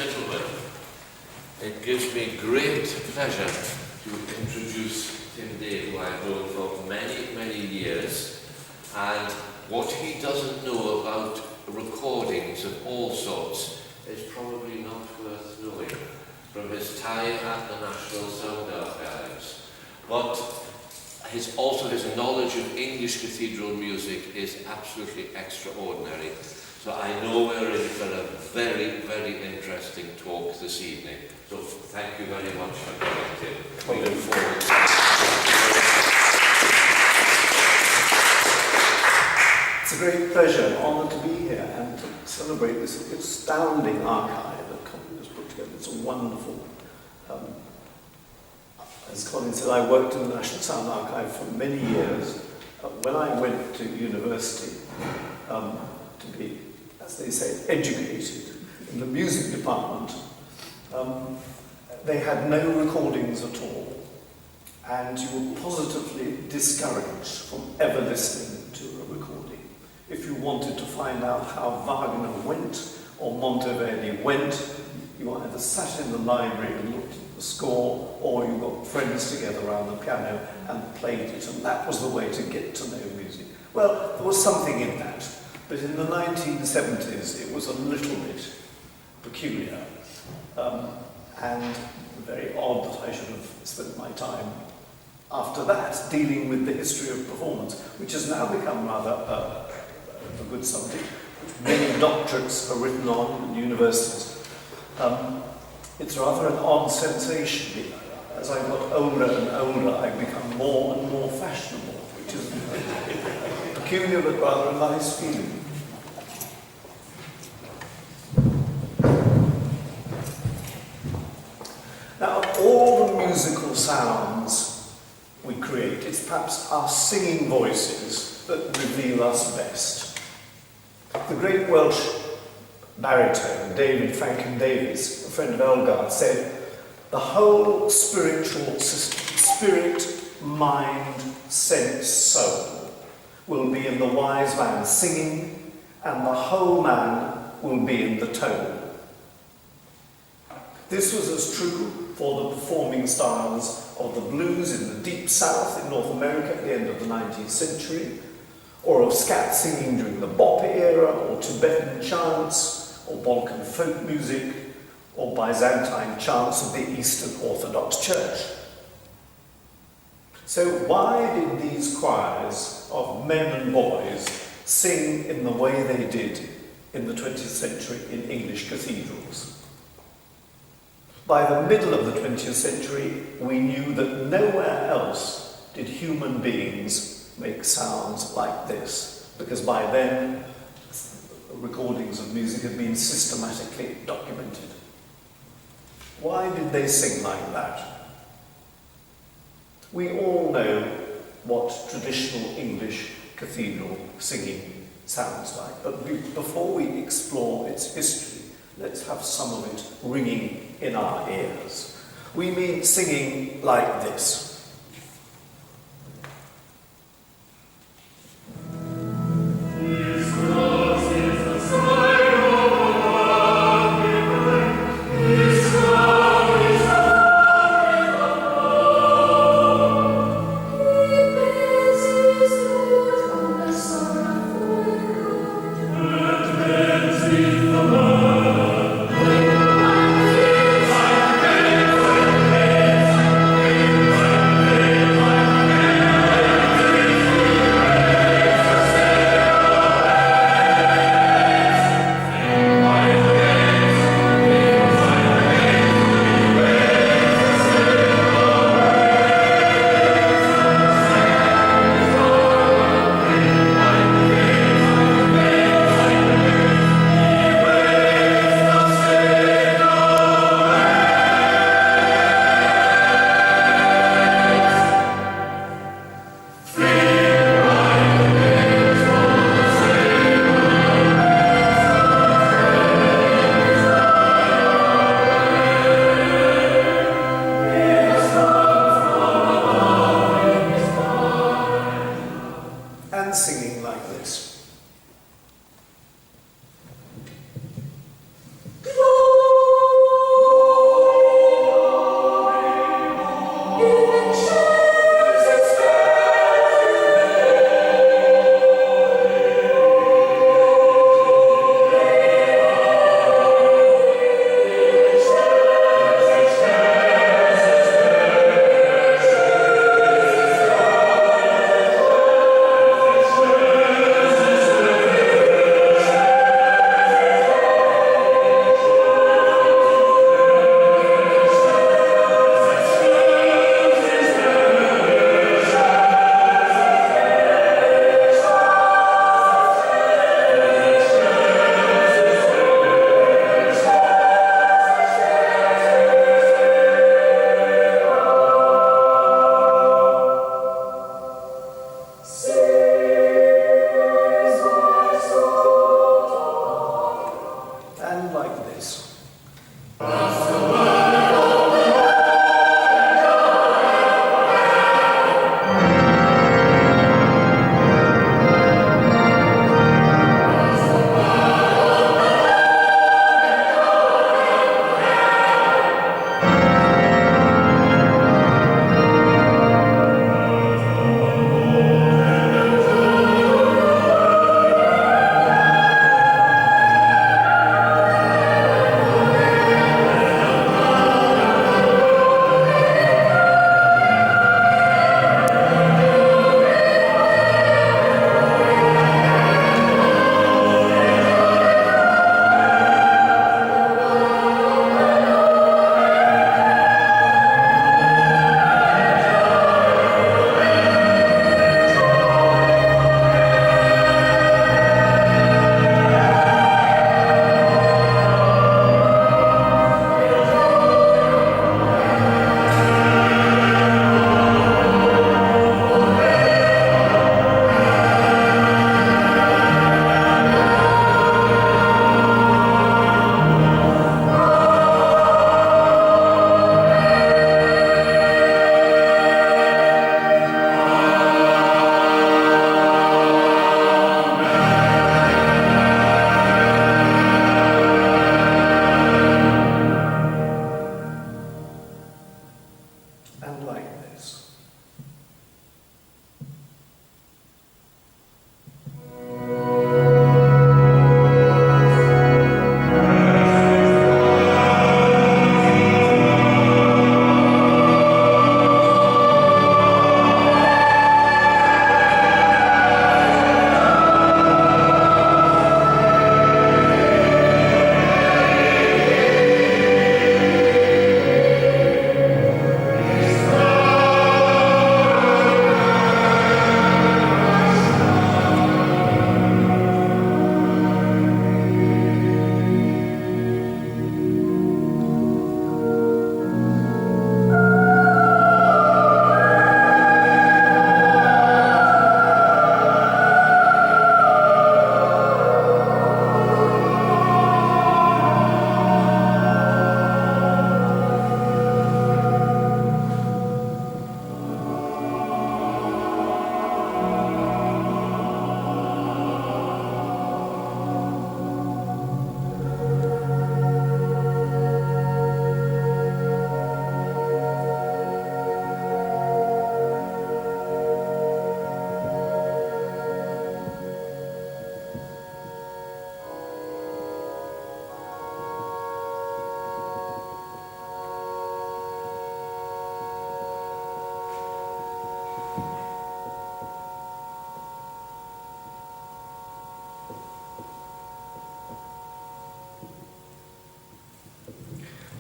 gentlemen, it gives me great pleasure to introduce Tim Day, who I've known for many, many years, and what he doesn't know about recordings of all sorts is probably not worth knowing from his time at the National Sound Archives. But his knowledge of English cathedral music is absolutely extraordinary. So I know we're in for a very, very interesting talk this evening. So thank you very much for coming, Tim. We look forward to it. It's a great pleasure, an honour to be here and to celebrate this astounding archive that Colin has put together. It's a wonderful, as Colin said, I worked in the National Sound Archive for many years. When I went to university to be, as they say, educated in the music department, they had no recordings at all, and you were positively discouraged from ever listening to a recording. If you wanted to find out how Wagner went or Monteverdi went, you either sat in the library and looked at the score, or you got friends together around the piano and played it, and that was the way to get to know music. Well, there was something in that, but in the 1970s it was a little bit peculiar, and very odd that I should have spent my time after that dealing with the history of performance, which has now become rather a good subject, which many doctorates are written on in universities. It's rather an odd sensation. As I got older and older, I've become more and more fashionable, which is a peculiar but rather a nice feeling. Now, of all the musical sounds we create, it's perhaps our singing voices that reveal us best. The great Welsh baritone, David Franklin Davies, a friend of Elgar, said, "The whole spiritual system, spirit, mind, sense, soul, will be in the wise man singing, and the whole man will be in the tone." This was as true for the performing styles of the blues in the Deep South in North America at the end of the 19th century, or of scat singing during the bop era, or Tibetan chants, or Balkan folk music, or Byzantine chants of the Eastern Orthodox Church. So why did these choirs of men and boys sing in the way they did in the 20th century in English cathedrals? By the middle of the 20th century, we knew that nowhere else did human beings make sounds like this, because by then recordings of music had been systematically documented. Why did they sing like that? We all know what traditional English cathedral singing sounds like, but before we explore its history, let's have some of it ringing in our ears. We mean singing like this. And like this.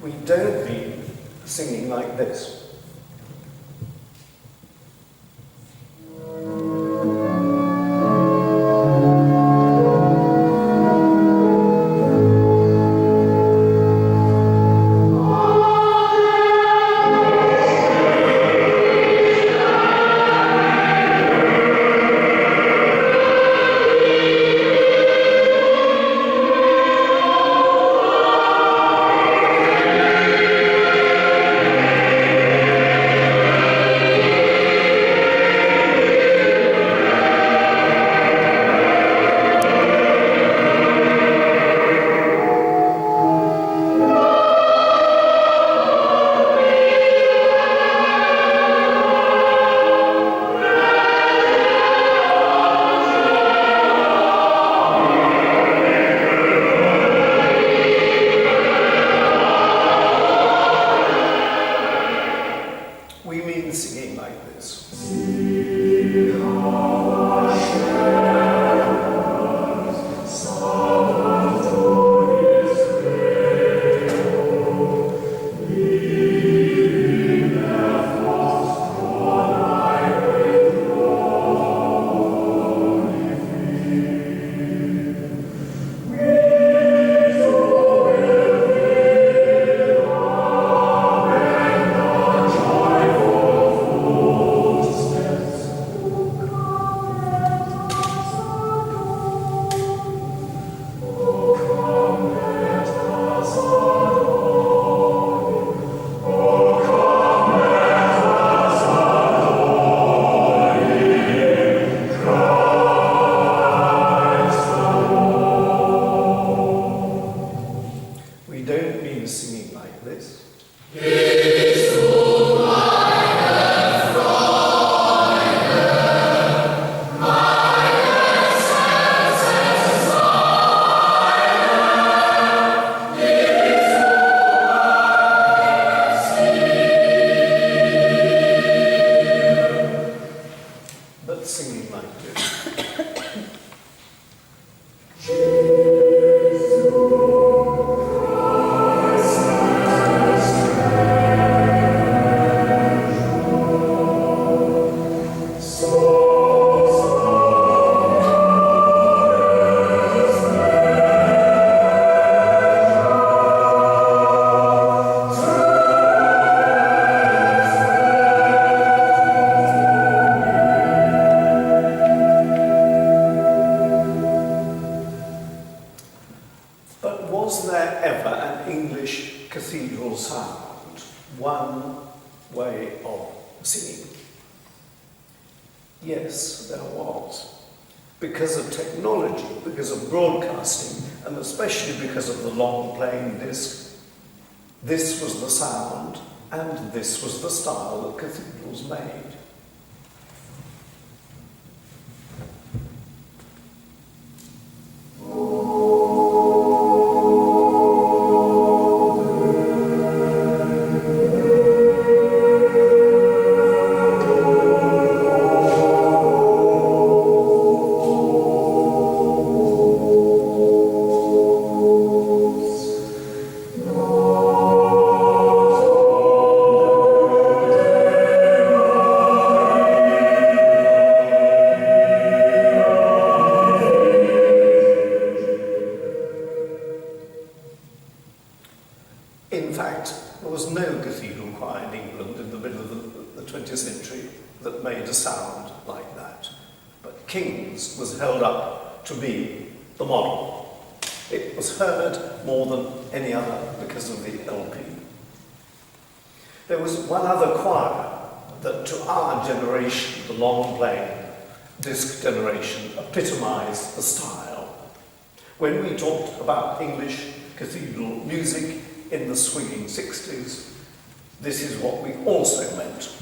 We don't mean singing like this. singing like this. But singing like this. But was there ever an English cathedral sound? One way of singing? Yes, there was. Because of technology, because of broadcasting, and especially because of the long playing disc, this was the sound and this was the style that cathedrals made. In fact, there was no cathedral choir in England in the middle of the 20th century that made a sound like that. But King's was held up to be the model. It was heard more than any other because of the LP. There was one other choir that to our generation, the long playing disc generation, epitomised the style. When we talked about English cathedral music in the swinging 60s, this is what we also meant.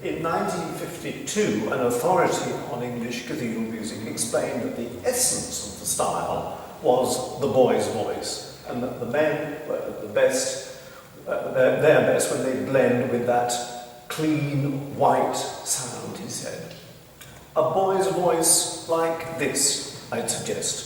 In 1952, an authority on English cathedral music explained that the essence of the style was the boy's voice, and that the men were at the best, their best when they blend with that clean, white sound, he said. A boy's voice like this, I'd suggest.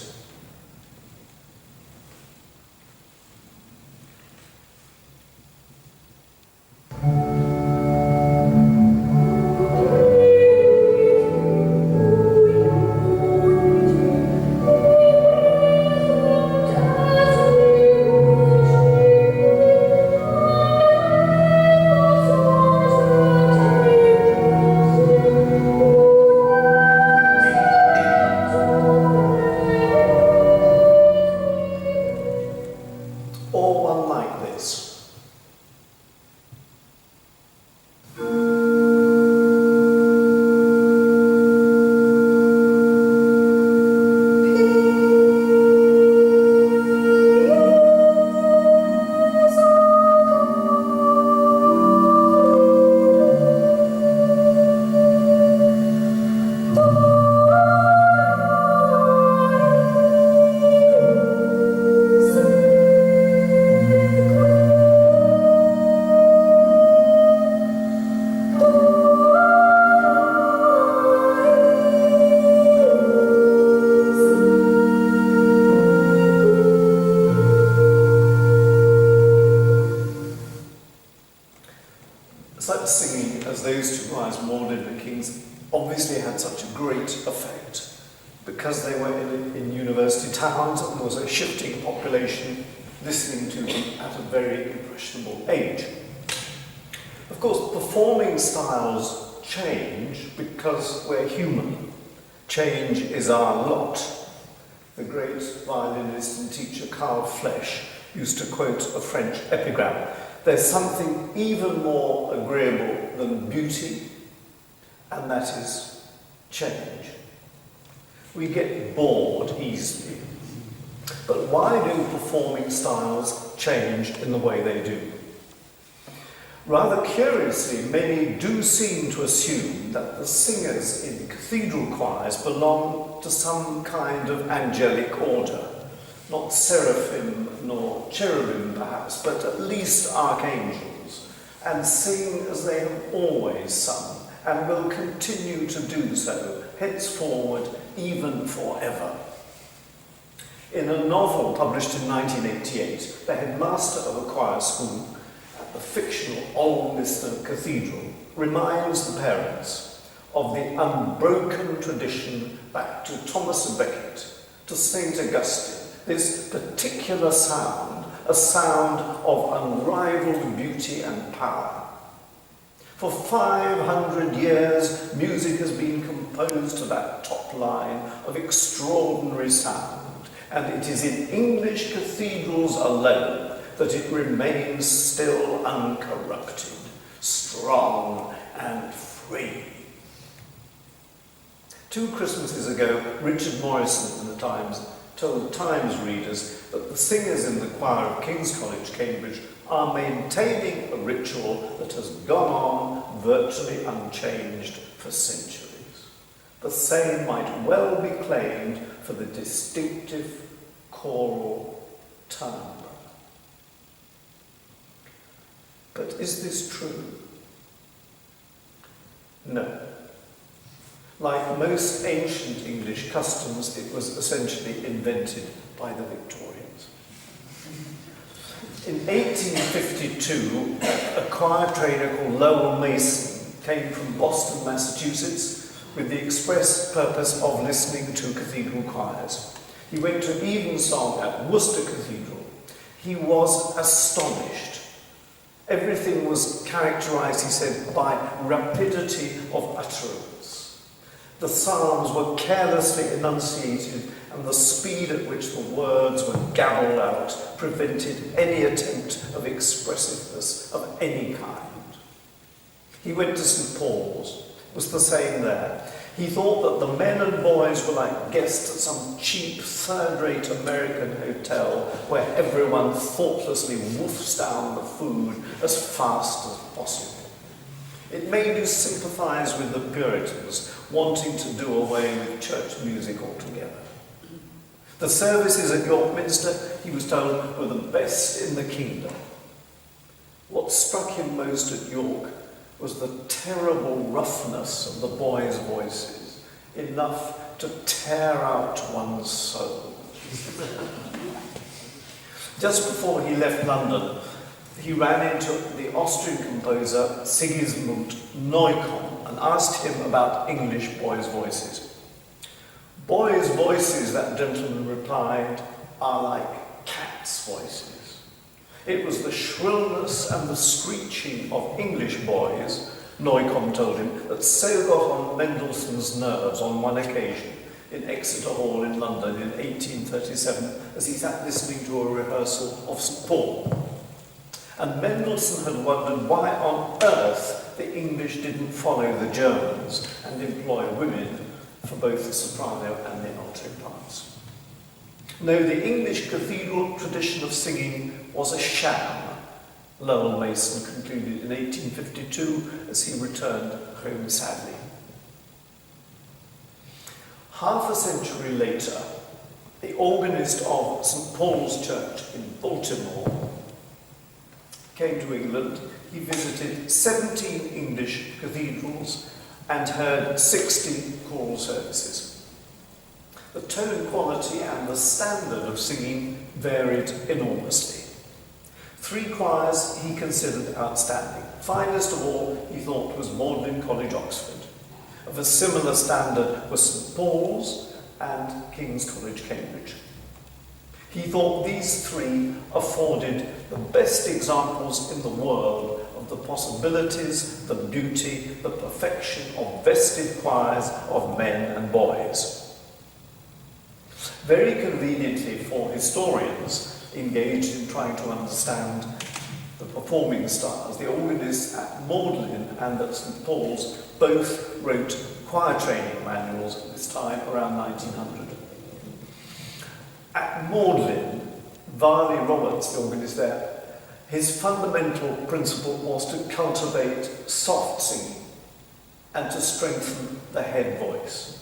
Such singing as those two choirs mourned in the King's obviously had such a great effect because they were in university towns and there was a shifting population listening to them at a very impressionable age. Of course, performing styles change because we're human. Change is our lot. The great violinist and teacher Carl Flesch used to quote a French epigram: "There's something even more agreeable than beauty, and that is change." We get bored easily. But why do performing styles change in the way they do? Rather curiously, many do seem to assume that the singers in cathedral choirs belong to some kind of angelic order. Not seraphim nor cherubim perhaps, but at least archangels, and sing as they have always sung, and will continue to do so, henceforward, even forever. In a novel published in 1988, the headmaster of a choir school at the fictional Alminster Cathedral reminds the parents of the unbroken tradition back to Thomas à Becket, to St. Augustine, this particular sound, a sound of unrivaled beauty and power. For 500 years, music has been composed to that top line of extraordinary sound, and it is in English cathedrals alone that it remains still uncorrupted, strong and free. 2 Christmases ago, Richard Morrison in the Times told Times readers that the singers in the choir of King's College, Cambridge, are maintaining a ritual that has gone on virtually unchanged for centuries. The same might well be claimed for the distinctive choral timbre. But is this true? No. Like most ancient English customs, it was essentially invented by the Victorians. In 1852, a choir trainer called Lowell Mason came from Boston, Massachusetts, with the express purpose of listening to cathedral choirs. He went to evensong at Worcester Cathedral. He was astonished. Everything was characterized, he said, by rapidity of utterance. The psalms were carelessly enunciated, and the speed at which the words were gabbled out prevented any attempt of expressiveness of any kind. He went to St. Paul's. It was the same there. He thought that the men and boys were like guests at some cheap, third-rate American hotel where everyone thoughtlessly woofs down the food as fast as possible. It made you sympathise with the Puritans wanting to do away with church music altogether. The services at York Minster, he was told, were the best in the kingdom. What struck him most at York was the terrible roughness of the boys' voices, enough to tear out one's soul. Just before he left London, he ran into the Austrian composer Sigismund Neukomm and asked him about English boys' voices. Boys' voices, that gentleman replied, are like cats' voices. It was the shrillness and the screeching of English boys, Neukomm told him, that so got on Mendelssohn's nerves on one occasion in Exeter Hall in London in 1837 as he sat listening to a rehearsal of St. Paul. And Mendelssohn had wondered why on earth the English didn't follow the Germans and employ women for both the soprano and the alto parts. No, the English cathedral tradition of singing was a sham, Lowell Mason concluded in 1852 as he returned home sadly. Half a century later, the organist of St. Paul's Church in Baltimore came to England. He visited 17 English cathedrals and heard 60 choral services. The tone quality and the standard of singing varied enormously. 3 choirs he considered outstanding. Finest of all, he thought, was Magdalen College, Oxford. Of a similar standard were St Paul's and King's College, Cambridge. He thought these 3 afforded the best examples in the world of the possibilities, the beauty, the perfection of vested choirs of men and boys. Very conveniently for historians engaged in trying to understand the performing styles, the organists at Magdalen and at St Paul's both wrote choir training manuals at this time, around 1900. At Magdalen, Varley Roberts, the organist there, his fundamental principle was to cultivate soft singing and to strengthen the head voice.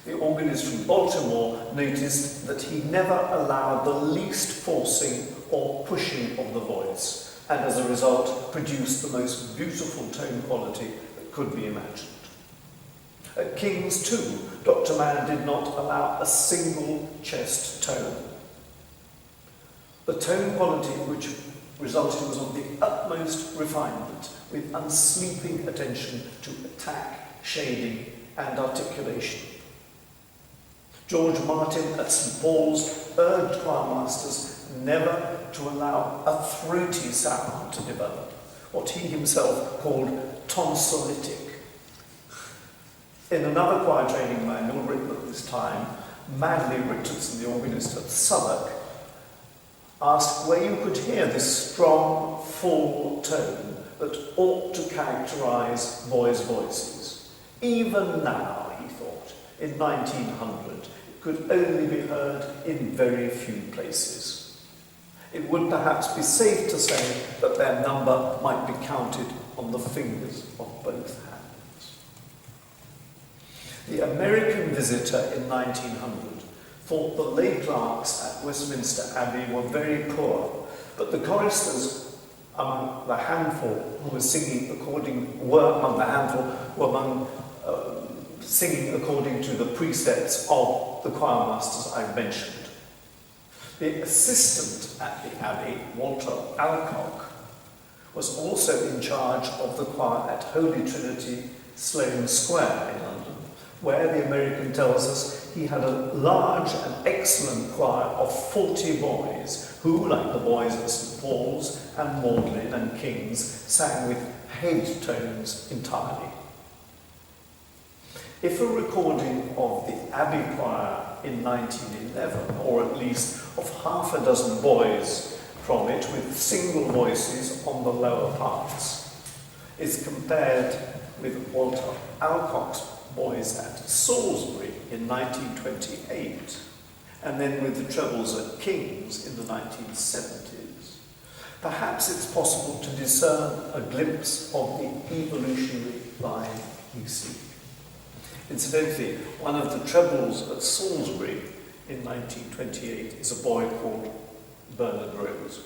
The organist from Baltimore noticed that he never allowed the least forcing or pushing of the voice, and as a result produced the most beautiful tone quality that could be imagined. At King's too, Dr. Mann did not allow a single chest tone. The tone quality which resulted was of the utmost refinement, with unsleeping attention to attack, shading, and articulation. George Martin at St Paul's urged choirmasters never to allow a throaty sound to develop, what he himself called tonsillitic. In another choir training manual written at this time, Madley Richardson, the organist at Southwark, asked where you could hear this strong, full tone that ought to characterise boys' voices. Even now, he thought, in 1900, it could only be heard in very few places. It would perhaps be safe to say that their number might be counted on the fingers of both hands. The American visitor in 1900 thought the lay clerks at Westminster Abbey were very poor, but the choristers among the handful who were singing singing according to the precepts of the choirmasters I mentioned. The assistant at the Abbey, Walter Alcock, was also in charge of the choir at Holy Trinity, Sloane Square in London, where the American tells us he had a large and excellent choir of 40 boys who, like the boys at St Paul's and Magdalen and King's, sang with head tones entirely. If a recording of the Abbey choir in 1911, or at least of half a dozen boys from it with single voices on the lower parts, is compared with Walter Alcock's boys at Salisbury in 1928, and then with the trebles at King's in the 1970s, perhaps it's possible to discern a glimpse of the evolutionary line we seek. Incidentally, one of the trebles at Salisbury in 1928 is a boy called Bernard Rose.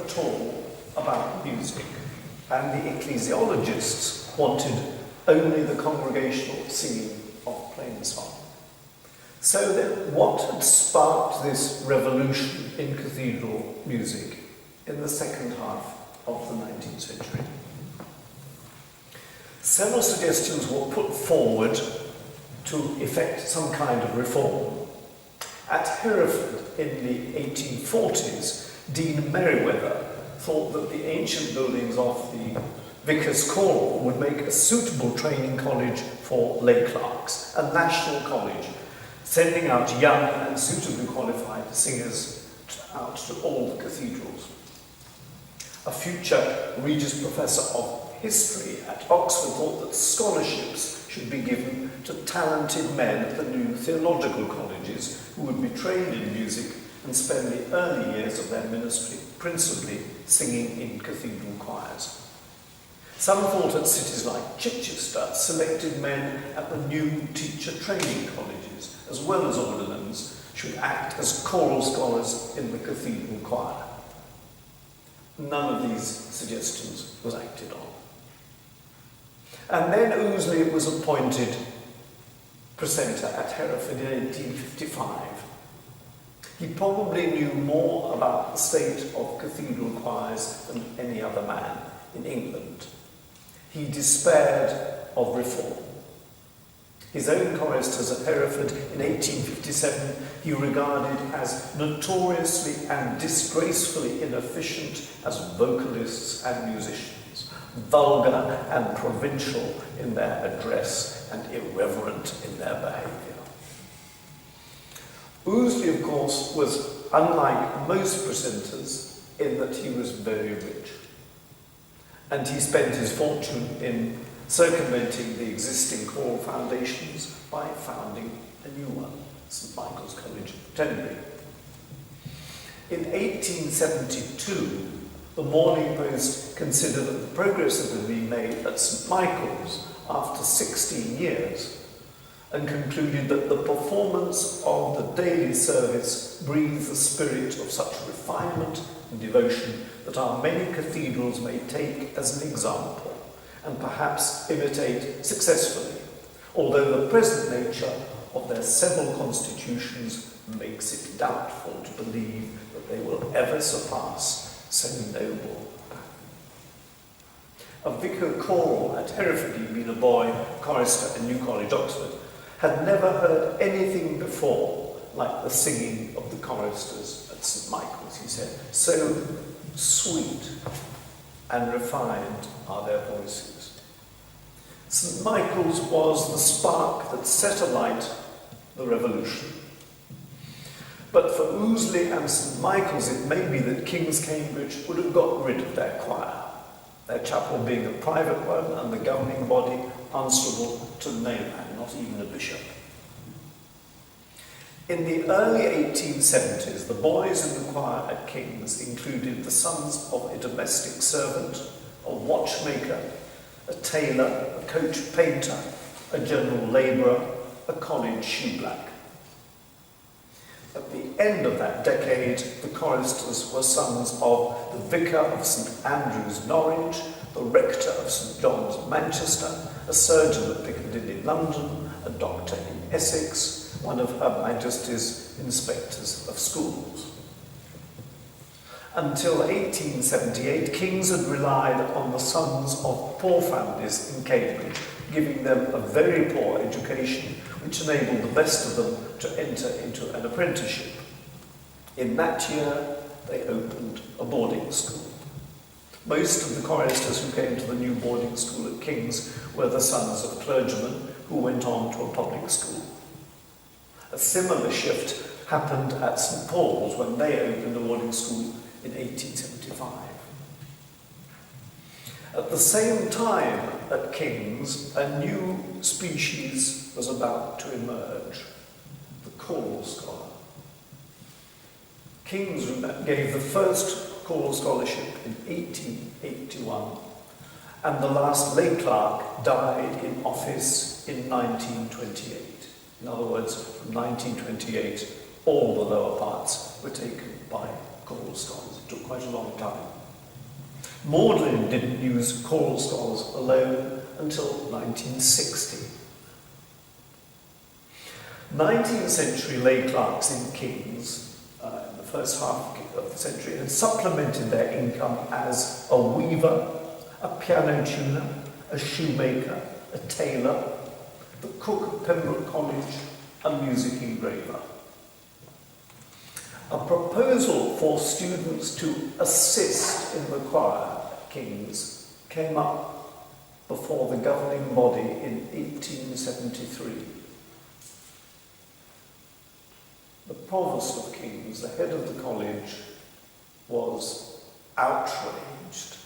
at all about music, and the ecclesiologists wanted only the congregational singing of plain song. So then, what had sparked this revolution in cathedral music in the second half of the 19th century? Several suggestions were put forward to effect some kind of reform. At Hereford in the 1840s, Dean Merriweather thought that the ancient buildings of the Vicar's Choral would make a suitable training college for lay clerks, a national college, sending out young and suitably qualified singers out to all the cathedrals. A future Regius Professor of History at Oxford thought that scholarships should be given to talented men at the new theological colleges who would be trained in music and spend the early years of their ministry principally singing in cathedral choirs. Some thought that cities like Chichester selected men at the new teacher training colleges, as well as ordinands, should act as choral scholars in the cathedral choir. None of these suggestions was acted on. And then Ouseley was appointed precentor at Hereford in 1855. He probably knew more about the state of cathedral choirs than any other man in England. He despaired of reform. His own choristers at Hereford in 1857 he regarded as notoriously and disgracefully inefficient as vocalists and musicians, vulgar and provincial in their address and irreverent in their behaviour. Ouseley, of course, was unlike most precentors in that he was very rich. And he spent his fortune in circumventing the existing choral foundations by founding a new one, St Michael's College, Tenbury. In 1872, the Morning Post considered that the progress that had been made at St Michael's after 16 years and concluded that the performance of the daily service breathed the spirit of such refinement and devotion that our many cathedrals may take as an example and perhaps imitate successfully, although the present nature of their several constitutions makes it doubtful to believe that they will ever surpass so noble a pattern. A vicar choral at Hereford, he'd been a boy chorister in New College, Oxford, had never heard anything before like the singing of the choristers at St Michael's, he said. So sweet and refined are their voices. St Michael's was the spark that set alight the revolution. But for Ouseley and St Michael's, it may be that King's Cambridge would have got rid of their choir, their chapel being a private one and the governing body answerable to no man, not even a bishop. In the early 1870s, the boys in the choir at King's included the sons of a domestic servant, a watchmaker, a tailor, a coach painter, a general labourer, a college shoeblack. At the end of that decade, the choristers were sons of the Vicar of St Andrews, Norwich, the Rector of St John's, Manchester, a surgeon at Piccadilly, London, a doctor in Essex, one of Her Majesty's Inspectors of Schools. Until 1878, King's had relied on the sons of poor families in Cambridge, giving them a very poor education, which enabled the best of them to enter into an apprenticeship. In that year, they opened a boarding school. Most of the choristers who came to the new boarding school at King's were the sons of clergymen who went on to a public school. A similar shift happened at St Paul's when they opened a boarding school in 1875. At the same time at King's, a new species was about to emerge, the choral scholar. King's gave the first choral scholarship in 1881, and the last lay clerk died in office in 1928. In other words, from 1928, all the lower parts were taken by choral scholars. It took quite a long time. Magdalen didn't use choral scholars alone until 1960. 19th century lay clerks in Kings, in the first half of the century, had supplemented their income as a weaver, a piano tuner, a shoemaker, a tailor, the cook at Pembroke College, a music engraver. A proposal for students to assist in the choir at King's came up before the governing body in 1873. The provost of King's, the head of the college, was outraged.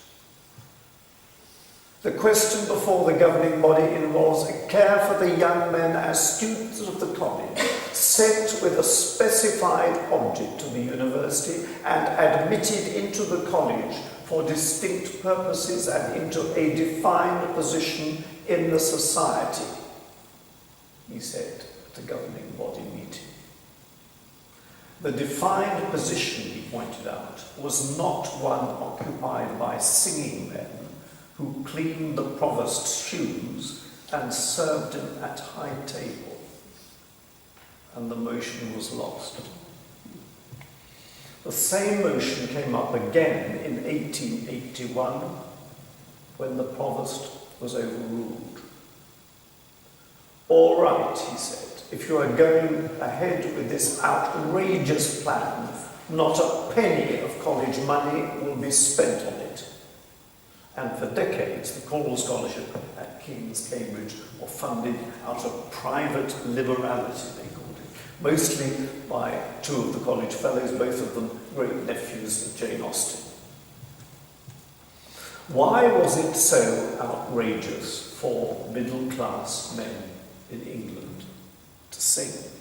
The question before the governing body involves a care for the young men as students of the college, sent with a specified object to the university and admitted into the college for distinct purposes and into a defined position in the society, he said at the governing body meeting. The defined position, he pointed out, was not one occupied by singing men who cleaned the provost's shoes and served him at high table. And the motion was lost. The same motion came up again in 1881 when the provost was overruled. All right, he said, if you are going ahead with this outrageous plan, not a penny of college money will be spent on it. And for decades, the choral scholarship at King's, Cambridge, were funded out of private liberality, they called it, mostly by two of the college fellows, both of them great-nephews of Jane Austen. Why was it so outrageous for middle-class men in England to sing?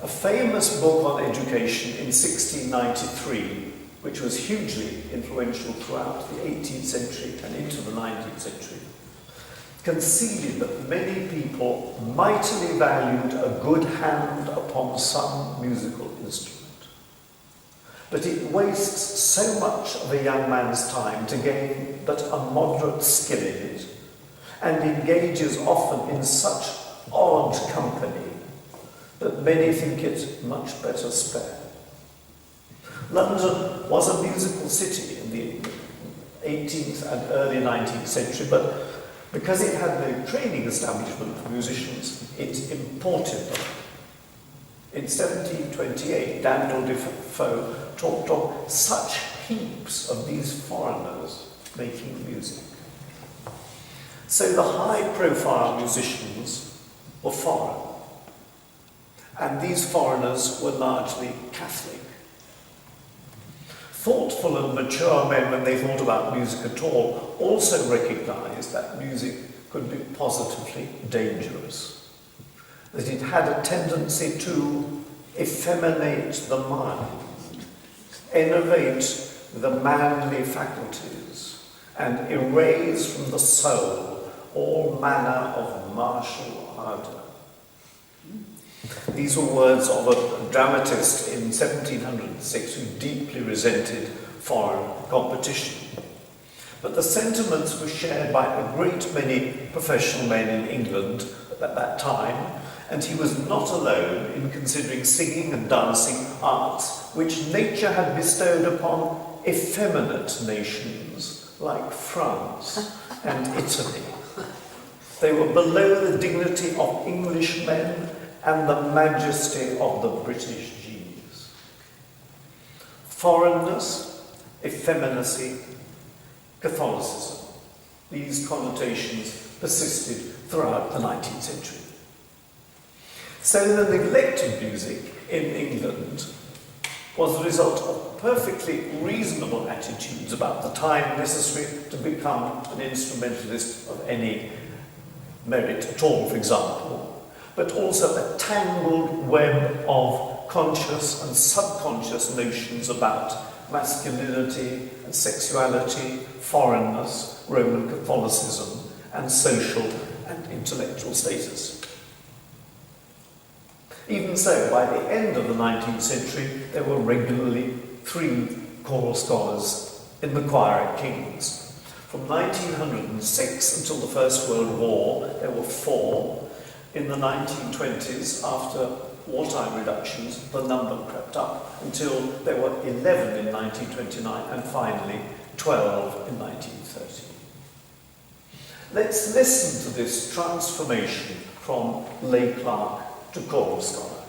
A famous book on education in 1693, which was hugely influential throughout the 18th century and into the 19th century, conceded that many people mightily valued a good hand upon some musical instrument. But it wastes so much of a young man's time to gain but a moderate skill in it, and engages often in such odd company that many think it much better spared. London was a musical city in the 18th and early 19th century, but because it had no training establishment for musicians, it imported them. In 1728, Daniel Defoe talked of such heaps of these foreigners making music. So the high-profile musicians were foreign, and these foreigners were largely Catholic. Thoughtful and mature men, when they thought about music at all, also recognised that music could be positively dangerous, that it had a tendency to effeminate the mind, enervate the manly faculties, and erase from the soul all manner of martial ardour. These were words of a dramatist in 1706 who deeply resented foreign competition. But the sentiments were shared by a great many professional men in England at that time, and he was not alone in considering singing and dancing arts which nature had bestowed upon effeminate nations like France and Italy. They were below the dignity of English men and the majesty of the British genius. Foreignness, effeminacy, Catholicism. These connotations persisted throughout the 19th century. So the neglect of music in England was the result of perfectly reasonable attitudes about the time necessary to become an instrumentalist of any merit at all, for example, but also a tangled web of conscious and subconscious notions about masculinity and sexuality, foreignness, Roman Catholicism, and social and intellectual status. Even so, by the end of the 19th century, there were regularly 3 choral scholars in the choir at King's. From 1906 until the First World War, there were 4. In the 1920s, after wartime reductions, the number crept up until there were 11 in 1929 and finally 12 in 1930. Let's listen to this transformation from lay clerk to choral scholar.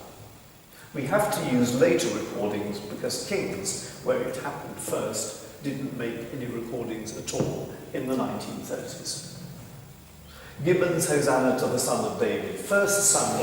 We have to use later recordings because King's, where it happened first, didn't make any recordings at all in the 1930s. Gibbon's Hosanna to the Son of David, first sung.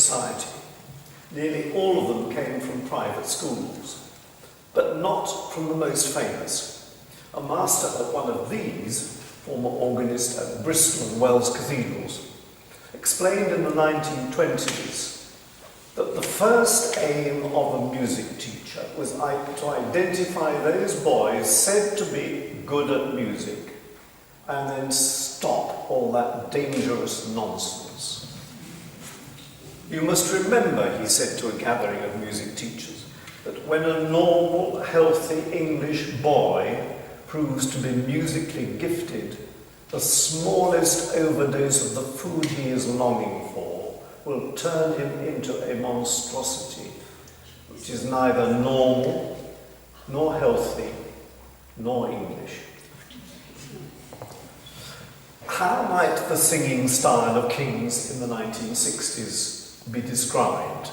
society. Nearly all of them came from private schools, but not from the most famous. A master at one of these, former organist at Bristol and Wells cathedrals, explained in the 1920s that the first aim of a music teacher was to identify those boys said to be good at music and then stop all that dangerous nonsense. You must remember, he said to a gathering of music teachers, that when a normal, healthy English boy proves to be musically gifted, the smallest overdose of the food he is longing for will turn him into a monstrosity, which is neither normal, nor healthy, nor English. How might the singing style of King's in the 1960s be described?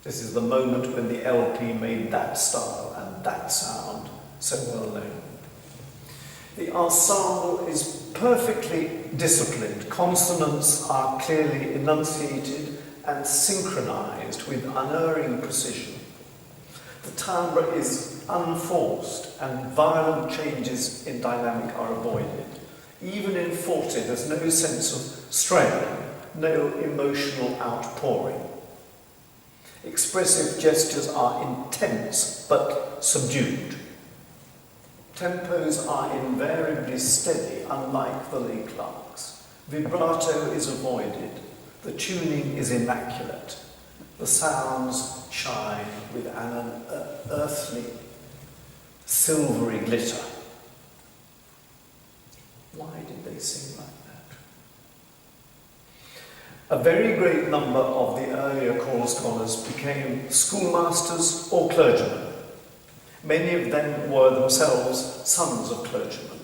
This is the moment when the LP made that style and that sound so well known. The ensemble is perfectly disciplined. Consonants are clearly enunciated and synchronized with unerring precision. The timbre is unforced and violent changes in dynamic are avoided. Even in forte, there's no sense of strain, no emotional outpouring. Expressive gestures are intense but subdued. Tempos are invariably steady, unlike the lay clerks. Vibrato is avoided. The tuning is immaculate. The sounds shine with an earthly, silvery glitter. Why did they sing like that? A very great number of the earlier choral scholars became schoolmasters or clergymen. Many of them were themselves sons of clergymen.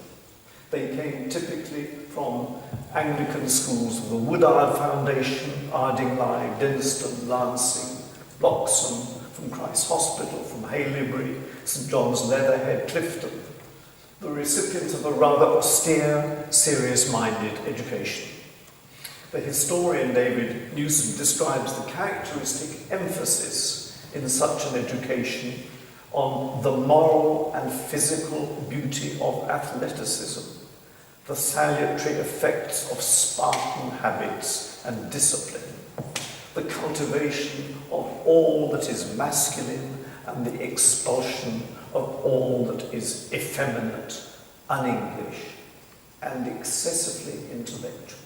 They came typically from Anglican schools of the Woodard Foundation, Ardingly, Denstone, Lancing, Bloxham, from Christ's Hospital, from Haileybury, St John's, Leatherhead, Clifton, the recipients of a rather austere, serious-minded education. The historian David Newsom describes the characteristic emphasis in such an education on the moral and physical beauty of athleticism, the salutary effects of Spartan habits and discipline, the cultivation of all that is masculine and the expulsion of all that is effeminate, un-English, and excessively intellectual.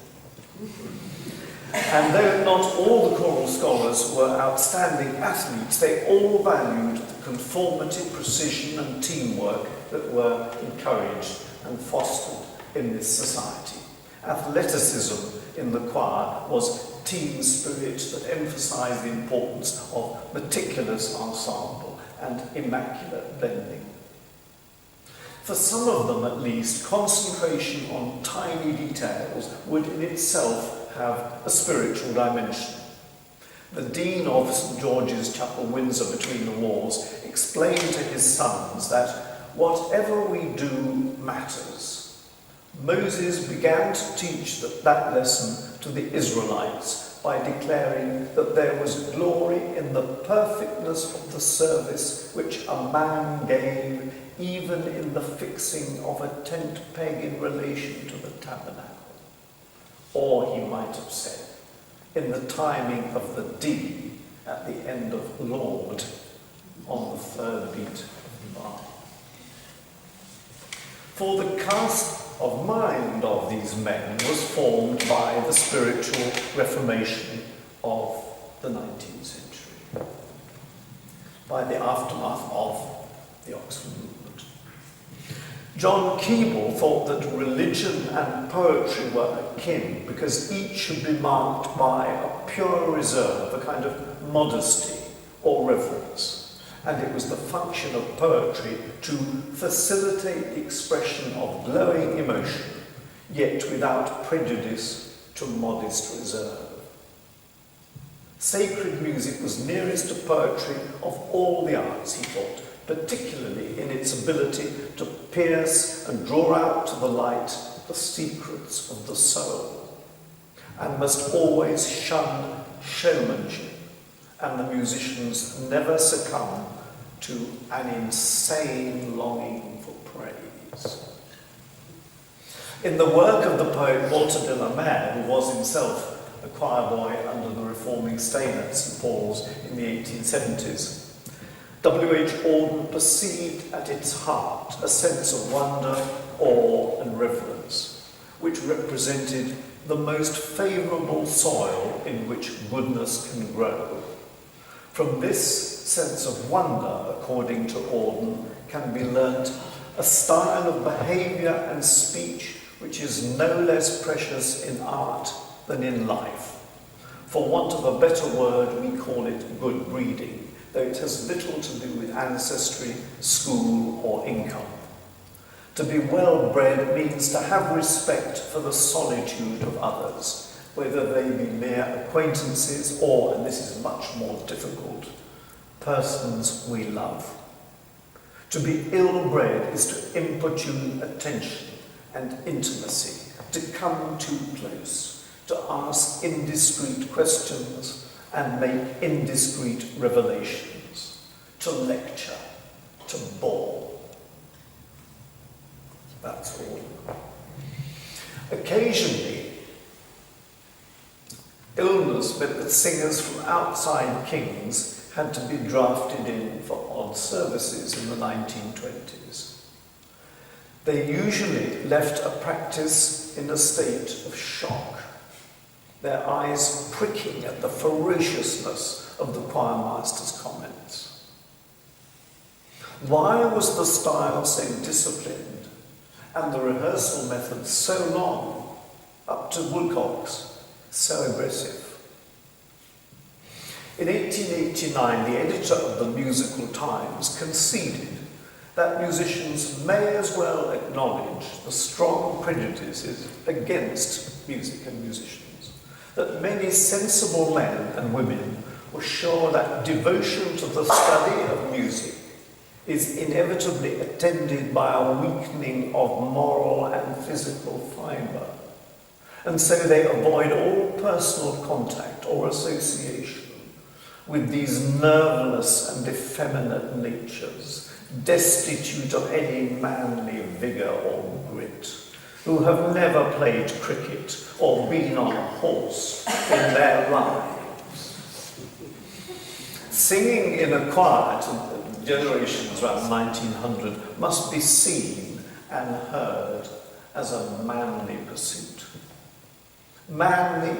And though not all the choral scholars were outstanding athletes, they all valued the conformity, precision, and teamwork that were encouraged and fostered in this society. Athleticism in the choir was team spirit that emphasised the importance of meticulous ensemble and immaculate blending. For some of them, at least, concentration on tiny details would in itself have a spiritual dimension. The Dean of St George's Chapel, Windsor, between the walls, explained to his sons that whatever we do matters. Moses began to teach that lesson to the Israelites by declaring that there was glory in the perfectness of the service which a man gave, even in the fixing of a tent peg in relation to the tabernacle. Or he might have said, in the timing of the D at the end of Lord on the third beat of the bar. For the cast of mind of these men was formed by the spiritual reformation of the 19th century, by the aftermath of the Oxford movement. John Keble thought that religion and poetry were akin because each should be marked by a pure reserve, a kind of modesty or reverence. And it was the function of poetry to facilitate the expression of glowing emotion, yet without prejudice to modest reserve. Sacred music was nearest to poetry of all the arts, he thought, particularly in its ability to pierce and draw out to the light the secrets of the soul, and must always shun showmanship, and the musicians never succumb to an insane longing for praise. In the work of the poet Walter de la Mare, who was himself a choir boy under the reforming Steiner at St Paul's in the 1870s, W.H. Auden perceived at its heart a sense of wonder, awe, and reverence, which represented the most favourable soil in which goodness can grow. From this sense of wonder, according to Auden, can be learnt a style of behaviour and speech which is no less precious in art than in life. For want of a better word, we call it good breeding, though it has little to do with ancestry, school, or income. To be well-bred means to have respect for the solitude of others, whether they be mere acquaintances or, and this is much more difficult, persons we love. To be ill-bred is to importune attention and intimacy, to come too close, to ask indiscreet questions and make indiscreet revelations, to lecture, to bore. That's all. Occasionally, illness meant that singers from outside kings had to be drafted in for odd services in the 1920s. They usually left a practice in a state of shock, their eyes pricking at the ferociousness of the choirmaster's comments. Why was the style so disciplined and the rehearsal method so long, up to Wilcox, so aggressive? In 1889, the editor of the Musical Times conceded that musicians may as well acknowledge the strong prejudices against music and musicians, that many sensible men and women were sure that devotion to the study of music is inevitably attended by a weakening of moral and physical fibre, and so they avoid all personal contact or association with these nerveless and effeminate natures, destitute of any manly vigour or grit, who have never played cricket or been on a horse in their lives. Singing in a choir to generations around 1900 must be seen and heard as a manly pursuit. Manly,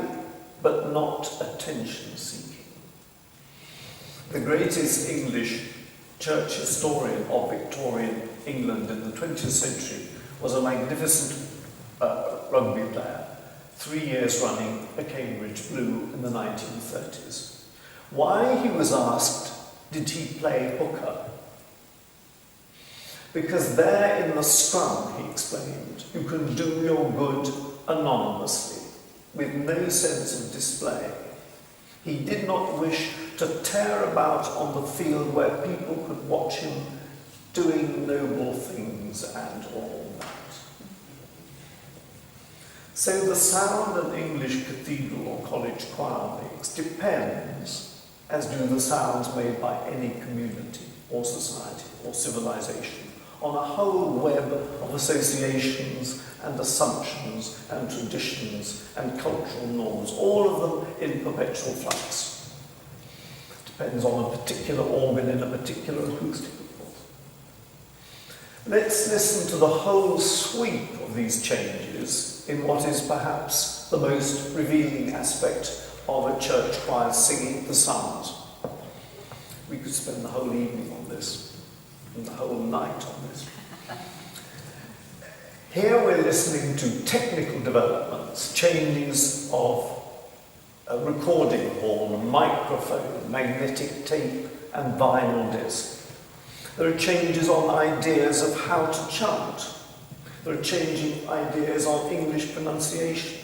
but not attention-seeking. The greatest English church historian of Victorian England in the 20th century was a magnificent rugby player, 3 years running a Cambridge Blue in the 1930s. Why, he was asked, did he play hooker? Because there in the scrum, he explained, you can do your good anonymously, with no sense of display. He did not wish to tear about on the field where people could watch him doing noble things and all that. So the sound an English cathedral or college choir makes depends, as do the sounds made by any community or society or civilization, on a whole web of associations and assumptions and traditions and cultural norms, all of them in perpetual flux. Depends on a particular organ in a particular acoustic, of course. Let's listen to the whole sweep of these changes in what is perhaps the most revealing aspect of a church choir singing the psalms. We could spend the whole evening on this, and the whole night on this. Here we're listening to technical developments, changes of a recording horn, microphone, magnetic tape, and vinyl disc. There are changes on ideas of how to chant. There are changing ideas on English pronunciation.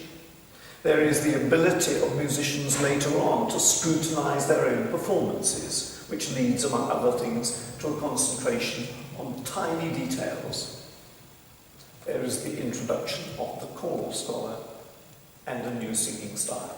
There is the ability of musicians later on to scrutinise their own performances, which leads, among other things, to a concentration on tiny details. There is the introduction of the choral scholar and a new singing style.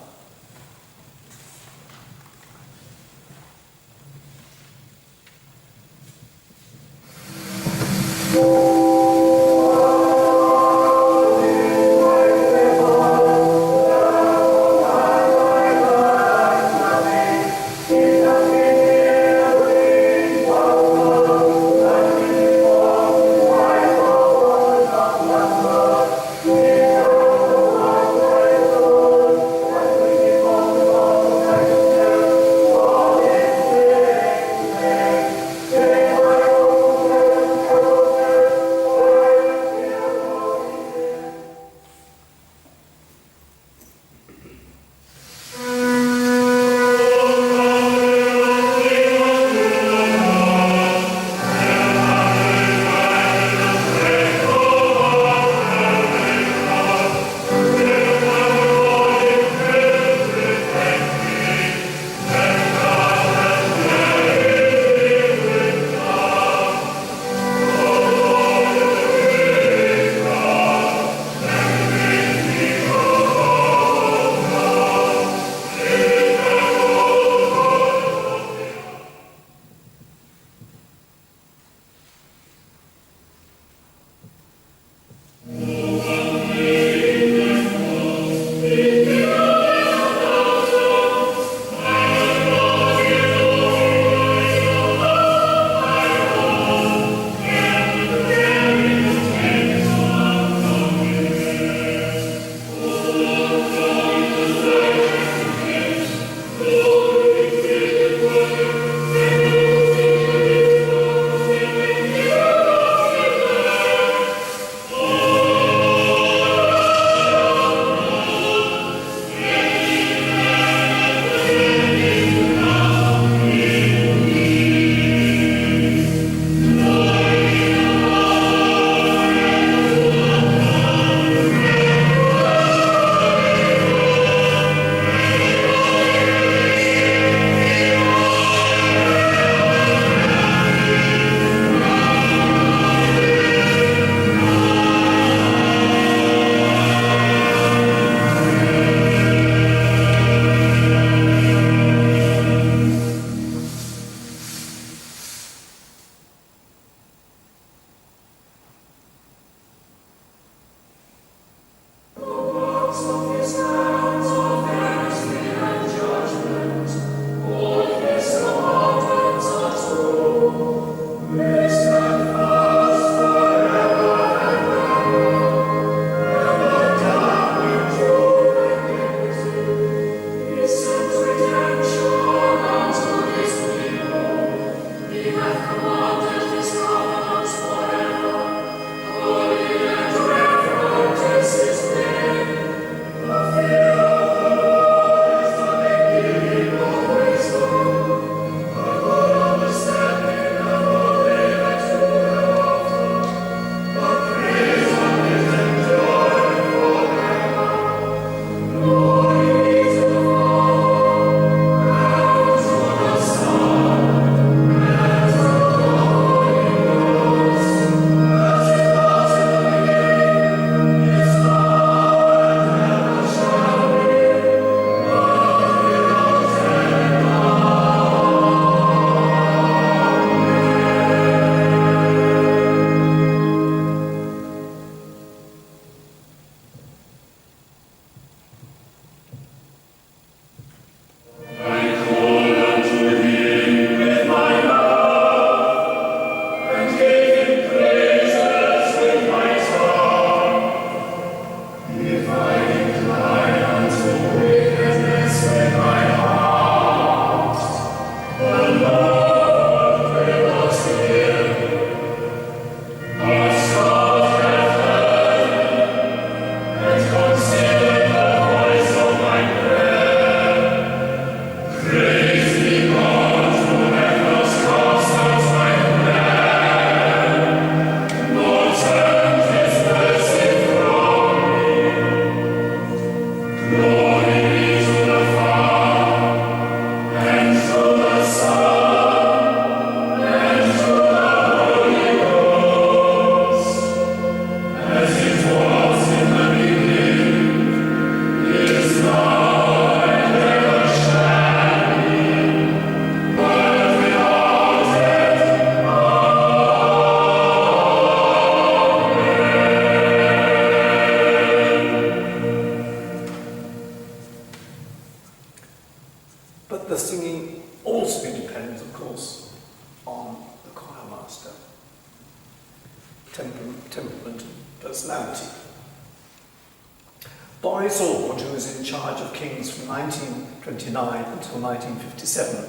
Boris Ord, who was in charge of Kings from 1929 until 1957,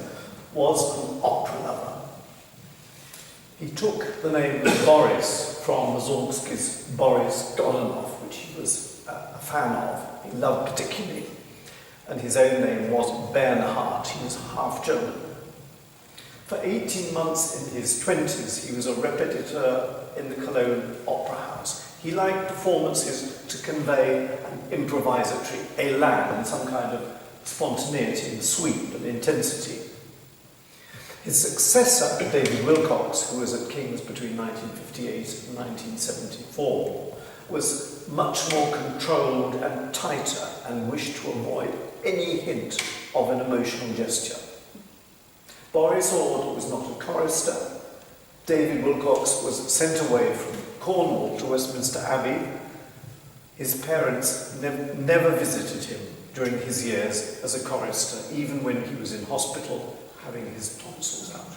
was an opera lover. He took the name of Boris from Mussorgsky's Boris Godunov, which he was a fan of, he loved particularly, and his own name was Bernhard. He was half German. For 18 months in his 20s, he was a repetiteur in the Cologne Opera House. He liked performances to convey an improvisatory élan, some kind of spontaneity and sweep and intensity. His successor, David Wilcox, who was at King's between 1958 and 1974, was much more controlled and tighter and wished to avoid any hint of an emotional gesture. Boris Ord was not a chorister. David Wilcox was sent away from Cornwall to Westminster Abbey. His parents never visited him during his years as a chorister, even when he was in hospital having his tonsils out.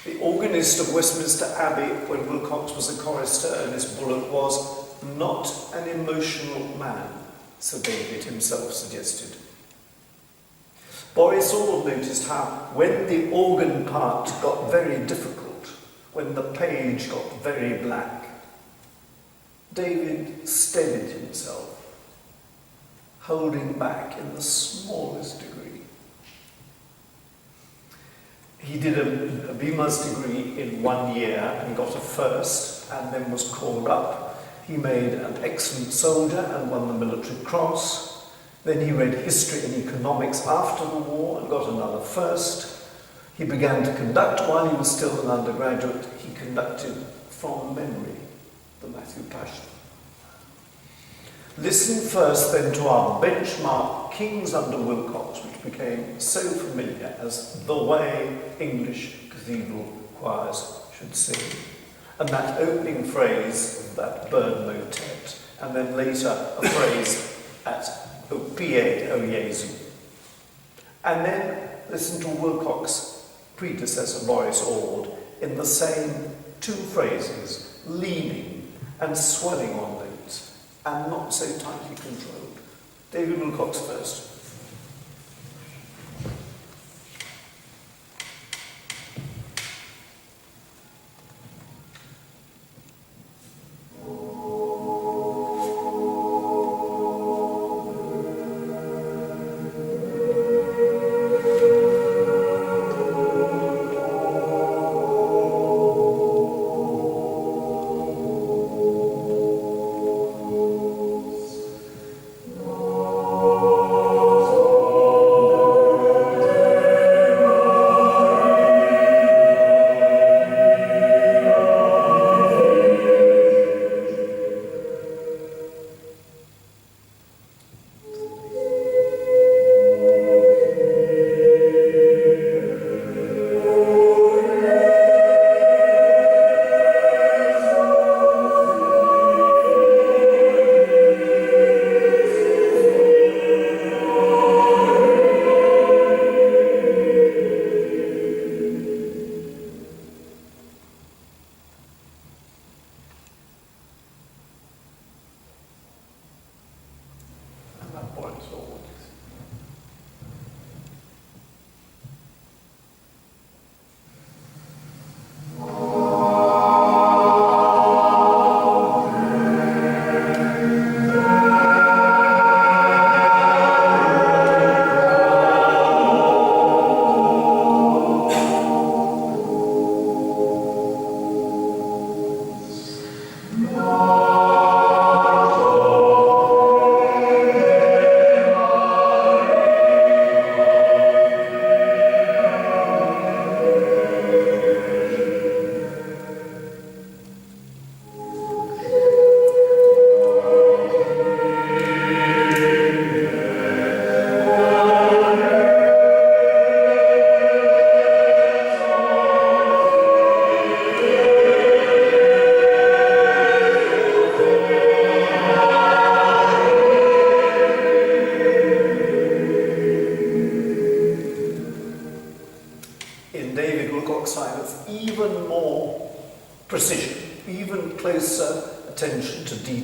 The organist of Westminster Abbey, when Wilcox was a chorister, Ernest Bullock, was not an emotional man, Sir David himself suggested. Boris Ord noticed how, when the organ part got very difficult, when the page got very black, David steadied himself, holding back in the smallest degree. He did a Beamer's degree in 1 year and got a first, and then was called up. He made an excellent soldier and won the Military Cross. Then he read history and economics after the war and got another first. He began to conduct while he was still an undergraduate. He conducted from memory the Matthew Passion. Listen first then to our benchmark Kings under Wilcox, which became so familiar as the way English cathedral choirs should sing. And that opening phrase of that bird motet, and then later a phrase at O Pie, O Jesu. And then listen to Wilcox's predecessor, Boris Ord, in the same two phrases, leaning and swelling on notes, and not so tightly controlled. David Wilcox first.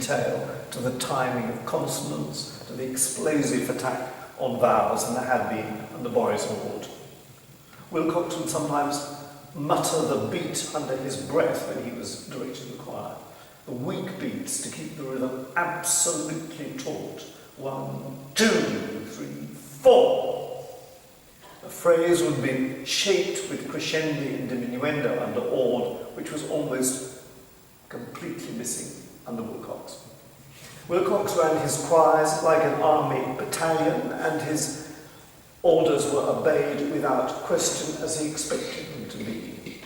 detail to the timing of consonants, to the explosive attack on vowels than there had been under Boris Ward. Wilcox would sometimes mutter the beat under his breath when he was directing the choir. The weak beats to keep the rhythm absolutely taut. 1, 2, 3, 4. The phrase would be shaped with crescendi and diminuendo under Ord, which was almost completely missing under Wilcox. Wilcox ran his choirs like an army battalion, and his orders were obeyed without question as he expected them to be.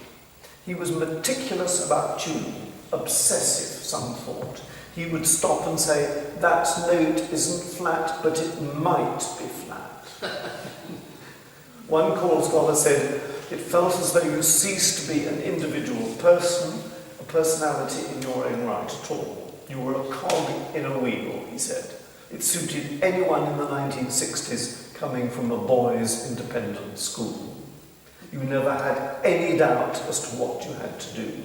He was meticulous about tuning, obsessive, some thought. He would stop and say, that note isn't flat, but it might be flat. One choral scholar said, it felt as though you ceased to be an individual person, a personality in your own right at all. You were a cog in a wheel, he said. It suited anyone in the 1960s coming from a boys' independent school. You never had any doubt as to what you had to do.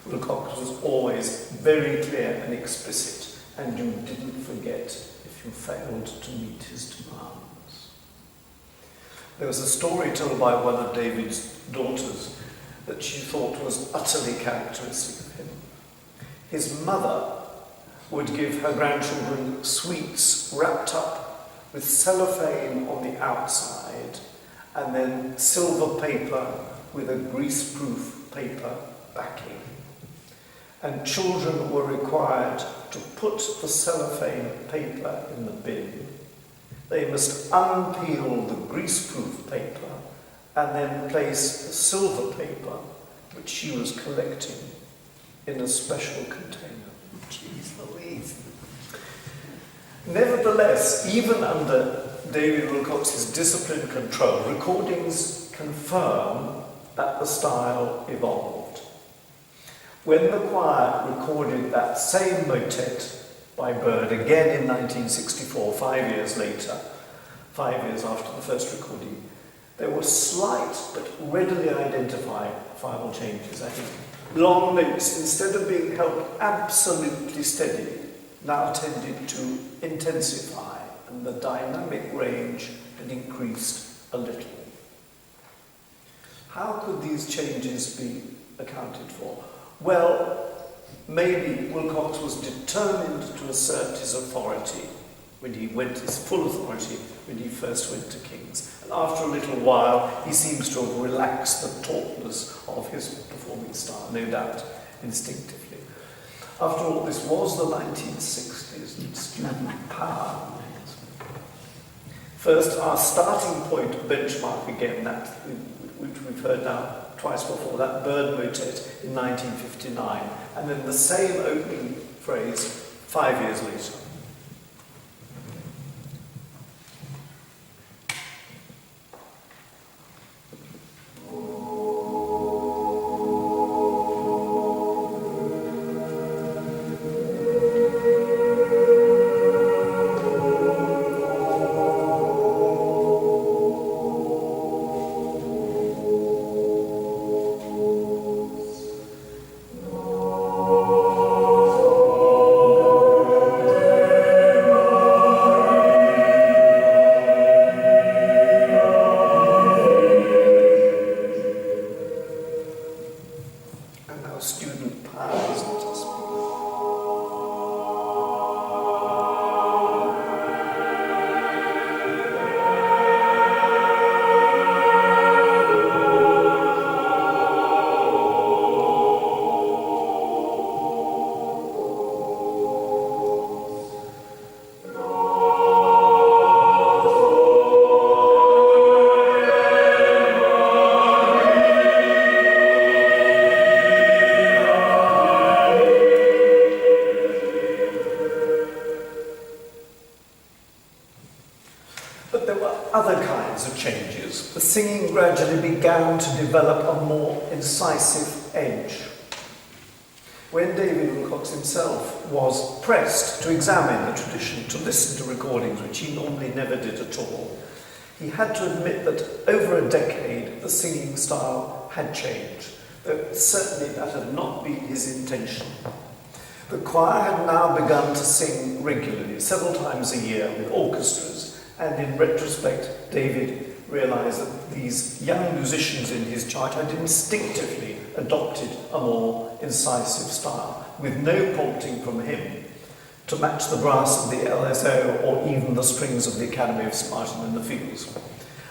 Wilcox was always very clear and explicit, and you didn't forget if you failed to meet his demands. There was a story told by one of David's daughters that she thought was utterly characteristic of him. His mother would give her grandchildren sweets wrapped up with cellophane on the outside and then silver paper with a greaseproof paper backing. And children were required to put the cellophane paper in the bin. They must unpeel the greaseproof paper and then place the silver paper, which she was collecting, in a special container. Jeez Louise. Nevertheless, even under David Wilcox's disciplined control, recordings confirm that the style evolved. When the choir recorded that same motet by Bird again in 1964, 5 years later, 5 years after the first recording, there were slight but readily identifiable changes, I think. Long notes, instead of being held absolutely steady, now tended to intensify, and the dynamic range had increased a little. How could these changes be accounted for? Well, maybe Wilcox was determined to assert his authority his full authority when he first went to King's. And after a little while, he seems to have relaxed the tautness of his performing style, no doubt, instinctively. After all, this was the 1960s and student power. First, our starting point benchmark again, that which we've heard now twice before, that Bird motet in 1959, and then the same opening phrase 5 years later. But there were other kinds of changes. The singing gradually began to develop a more incisive edge. When David Wilcox himself was pressed to examine the tradition, to listen to recordings, which he normally never did at all, he had to admit that over a decade the singing style had changed, though certainly that had not been his intention. The choir had now begun to sing regularly, several times a year, with orchestras, and in retrospect, David realised that these young musicians in his charge had instinctively adopted a more incisive style, with no prompting from him to match the brass of the LSO or even the strings of the Academy of St Martin in the Fields,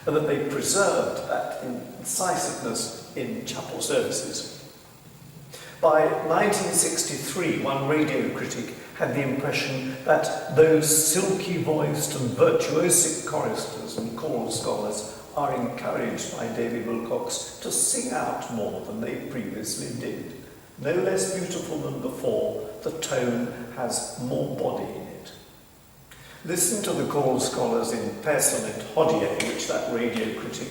and that they preserved that incisiveness in chapel services. By 1963, one radio critic had the impression that those silky-voiced and virtuosic choristers and choral scholars are encouraged by David Wilcox to sing out more than they previously did. No less beautiful than before, the tone has more body in it. Listen to the choral scholars in Personet Hodie, which that radio critic,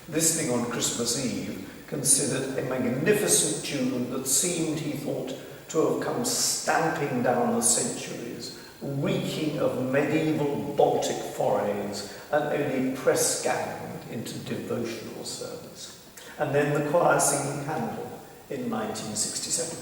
listening on Christmas Eve, considered a magnificent tune that seemed, he thought, to have come stamping down the centuries, reeking of medieval Baltic forays and only press-ganged into devotional service. And then the choir singing Handel in 1967.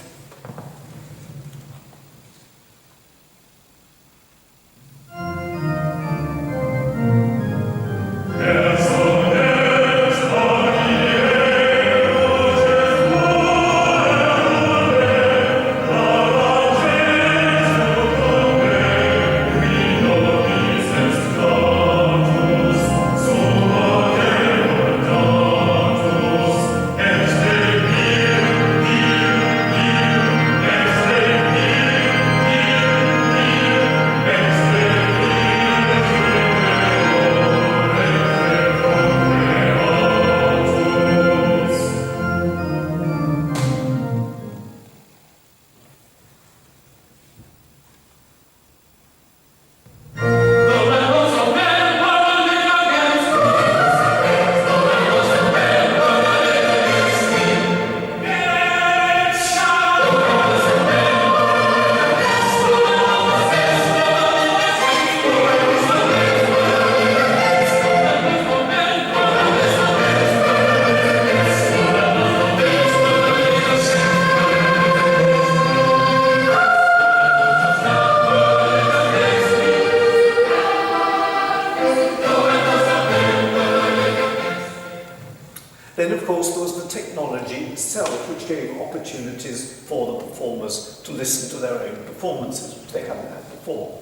Then, of course, there was the technology itself, which gave opportunities for the performers to listen to their own performances, which they hadn't had before.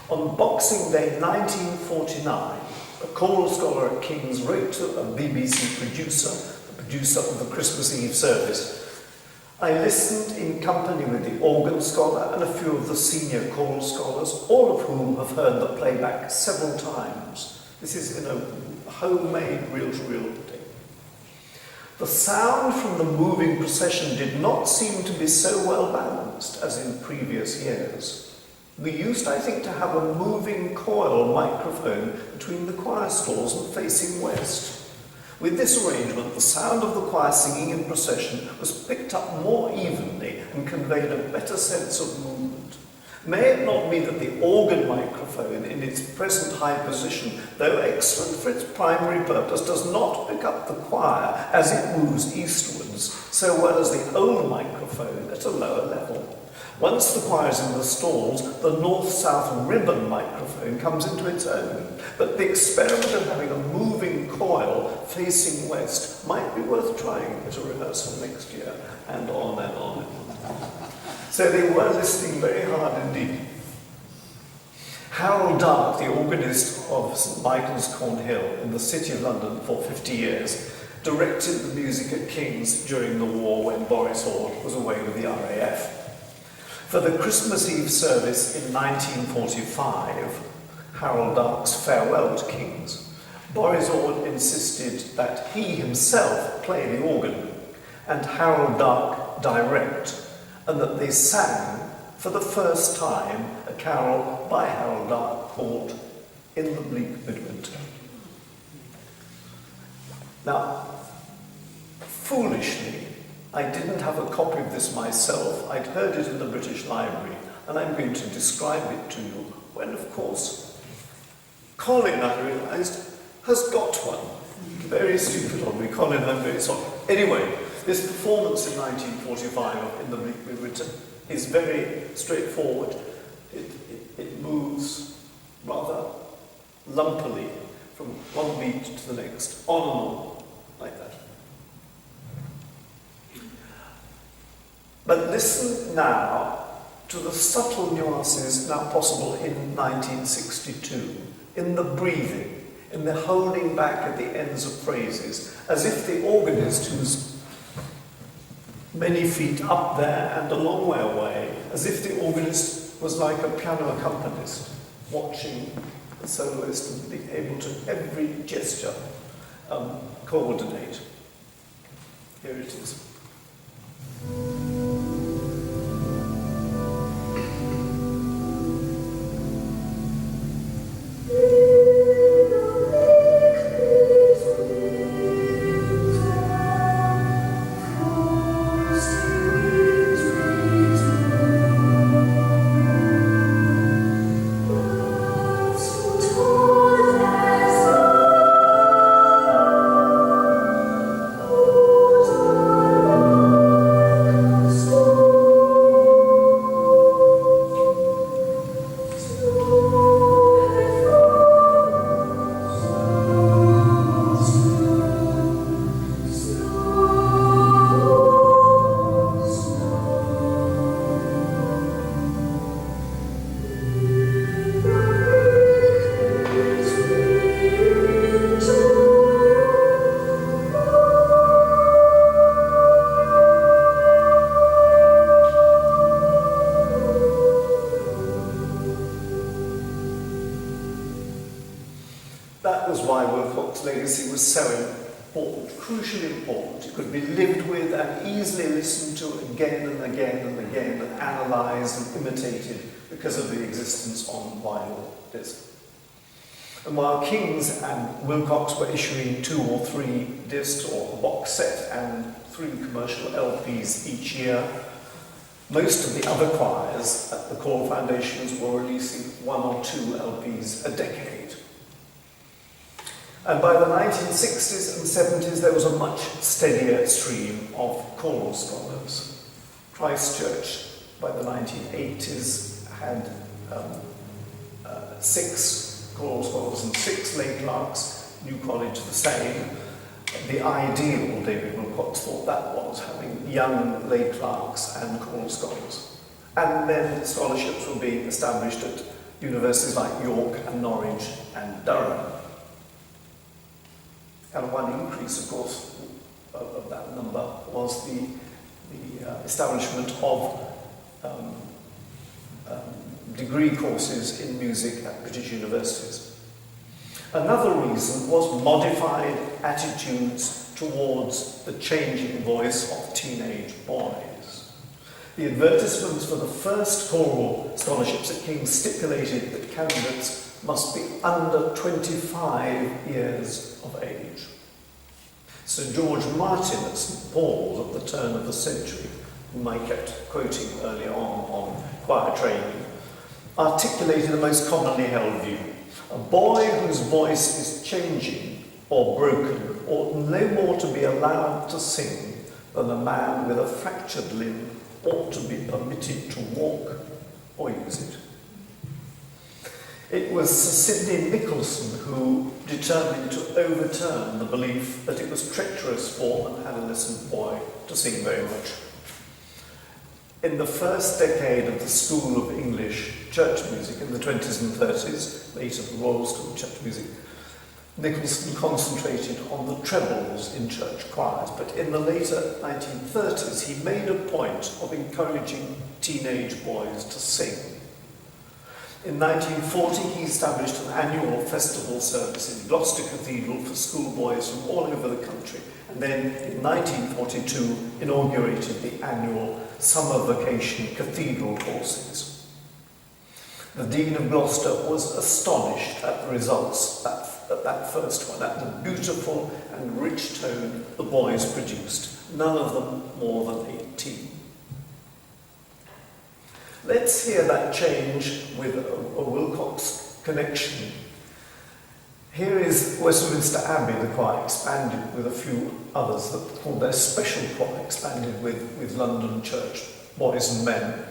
On Boxing Day 1949, a choral scholar at King's wrote to a BBC producer, the producer of the Christmas Eve service, "I listened in company with the organ scholar and a few of the senior choral scholars, all of whom have heard the playback several times." This is in a homemade reel-to-reel tape. "The sound from the moving procession did not seem to be so well balanced as in previous years. We used, I think, to have a moving coil microphone between the choir stalls and facing west. With this arrangement, the sound of the choir singing in procession was picked up more evenly and conveyed a better sense of movement. May it not be that the organ microphone, in its present high position, though excellent for its primary purpose, does not pick up the choir as it moves eastwards so well as the old microphone at a lower level. Once the choir is in the stalls, the north-south ribbon microphone comes into its own, but the experiment of having a moving coil facing west might be worth trying at a rehearsal next year," and on and on and on. So they were listening very hard indeed. Harold Dark, the organist of St Michael's Cornhill in the City of London for 50 years, directed the music at King's during the war when Boris Ord was away with the RAF. For the Christmas Eve service in 1945, Harold Dark's farewell to King's, Boris Ord insisted that he himself play the organ and Harold Dark direct, and that they sang for the first time a carol by Harold Dark called "In the Bleak Midwinter." Now, foolishly, I didn't have a copy of this myself. I'd heard it in the British Library, and I'm going to describe it to you, when, of course, Colin, I realised, has got one. Very stupid of me, Colin, I'm very sorry. Anyway, this performance in 1945 of "In the Bleak Midwinter" is very straightforward. It moves rather lumpily from one beat to the next, on and on, like that. But listen now to the subtle nuances now possible in 1962, in the breathing, in the holding back at the ends of phrases, as if the organist, who's many feet up there and a long way away, as if the organist was like a piano accompanist, watching the soloist and being able to, every gesture, coordinate. Here it is. That was why Wilcox's legacy was so important, crucially important. It could be lived with and easily listened to again and again and again and analysed and imitated because of the existence on vinyl disc. And while King's and Wilcox were issuing 2 or 3 discs or a box set and 3 commercial LPs each year, most of the other choirs at the Choral Foundations were releasing 1 or 2 LPs a decade. And by the 1960s and 70s, there was a much steadier stream of choral scholars. Christchurch, by the 1980s, had 6 choral scholars and 6 lay clerks. New College the same. The ideal, David Wilcox thought that was, having young lay clerks and choral scholars. And then scholarships were being established at universities like York and Norwich and Durham. And one increase, of course, of that number was the establishment of degree courses in music at British universities. Another reason was modified attitudes towards the changing voice of teenage boys. The advertisements for the first choral scholarships at King's stipulated that candidates must be under 25 years of age. Sir George Martin at St Paul's at the turn of the century, whom I kept quoting earlier on choir training, articulated the most commonly held view. A boy whose voice is changing or broken ought no more to be allowed to sing than a man with a fractured limb ought to be permitted to walk or use it. It was Sir Sidney Nicholson who determined to overturn the belief that it was treacherous for an adolescent boy to sing very much. In the first decade of the School of English Church Music, in the 20s and 30s, later the Royal School of Church Music, Nicholson concentrated on the trebles in church choirs, but in the later 1930s he made a point of encouraging teenage boys to sing. In 1940 he established an annual festival service in Gloucester Cathedral for schoolboys from all over the country, and then in 1942 inaugurated the annual summer vacation cathedral courses. The Dean of Gloucester was astonished at the results at that first one, at the beautiful and rich tone the boys produced, none of them more than 18. Let's hear that change with a Wilcox connection. Here is Westminster Abbey, the choir expanded with a few others that called their special choir, expanded with London Church boys and men.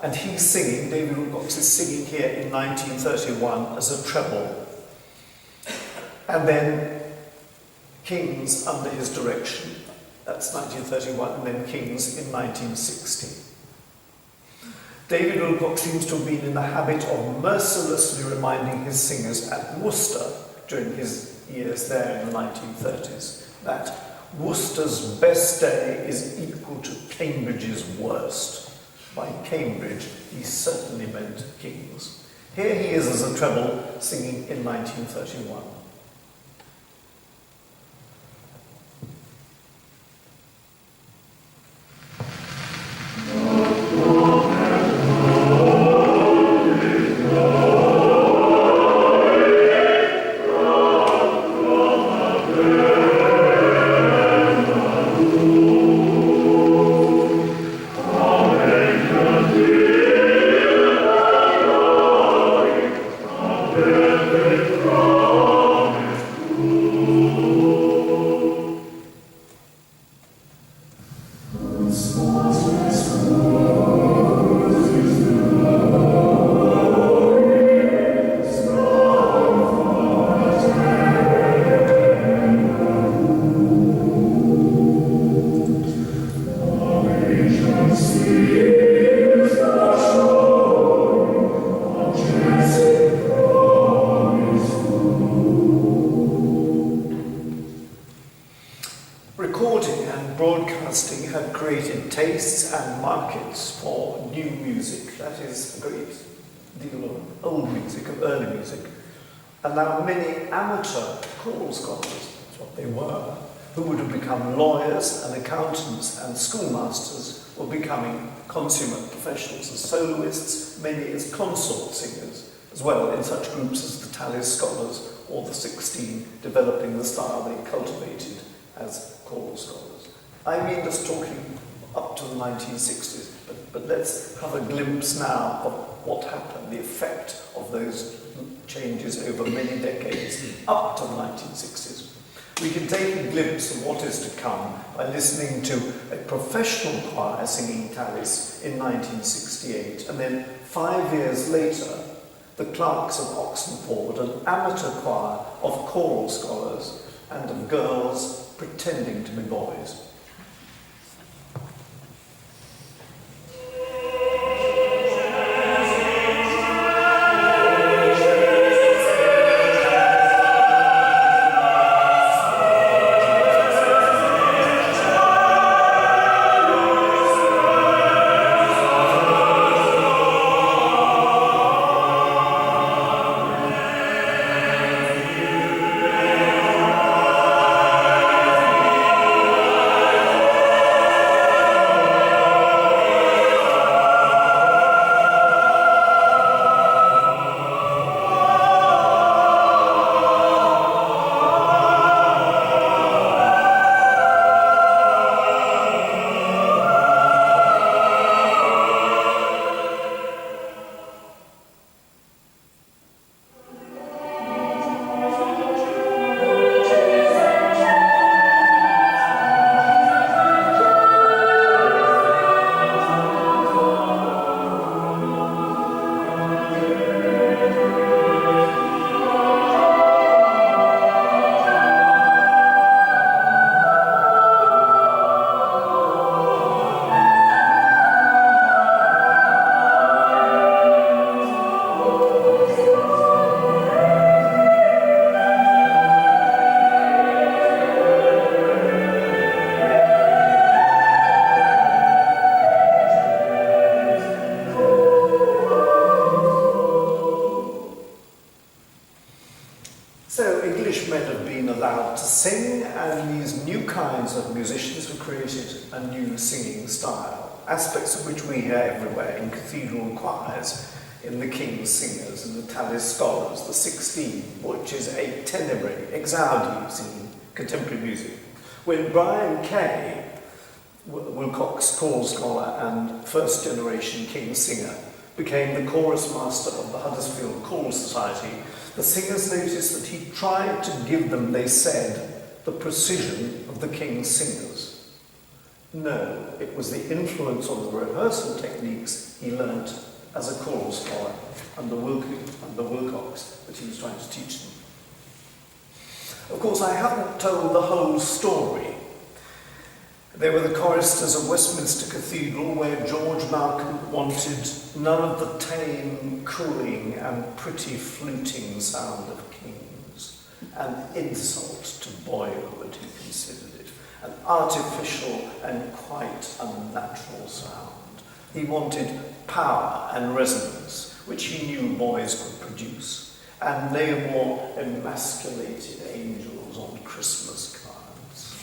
And he's singing, David Wilcox is singing here in 1931 as a treble. And then King's under his direction, that's 1931, and then King's in 1960. David Wilcox seems to have been in the habit of mercilessly reminding his singers at Worcester during his years there in the 1930s that Worcester's best day is equal to Cambridge's worst. By Cambridge, he certainly meant King's. Here he is as a treble singing in 1931. Recording and broadcasting had created tastes and markets for new music, that is a great deal of old music, of early music. And now many amateur choral scholars, that's what they were, who would have become lawyers and accountants and schoolmasters, were becoming consummate professionals as soloists, many as consort singers, as well in such groups as the Tallis Scholars or the 16, developing the style they cultivated as choral scholars. I mean just talking up to the 1960s, but let's have a glimpse now of what happened, the effect of those changes over many decades up to the 1960s. We can take a glimpse of what is to come by listening to a professional choir singing Tallis in 1968, and then 5 years later, the Clerks of Oxenford, an amateur choir of choral scholars and of girls pretending to be boys. Englishmen have been allowed to sing, and these new kinds of musicians have created a new singing style, aspects of which we hear everywhere in cathedral choirs, in the King's Singers and the Tallis Scholars, the 16, which is a tenebrae, exaudi singing contemporary music. When Brian Kay, Wilcox choral scholar and first generation King's singer, became the chorus master of the Huddersfield Choral Society, the singers noticed that he tried to give them, they said, the precision of the King's singers. No, it was the influence of the rehearsal techniques he learnt as a choral scholar under Wilcox that he was trying to teach them. Of course, I haven't told the whole story. They were the choristers of Westminster Cathedral, where George Malcolm wanted none of the tame, cooing and pretty fluting sound of kings, an insult to boyhood, he considered it, an artificial and quite unnatural sound. He wanted power and resonance, which he knew boys could produce, and no more emasculated angels on Christmas cards.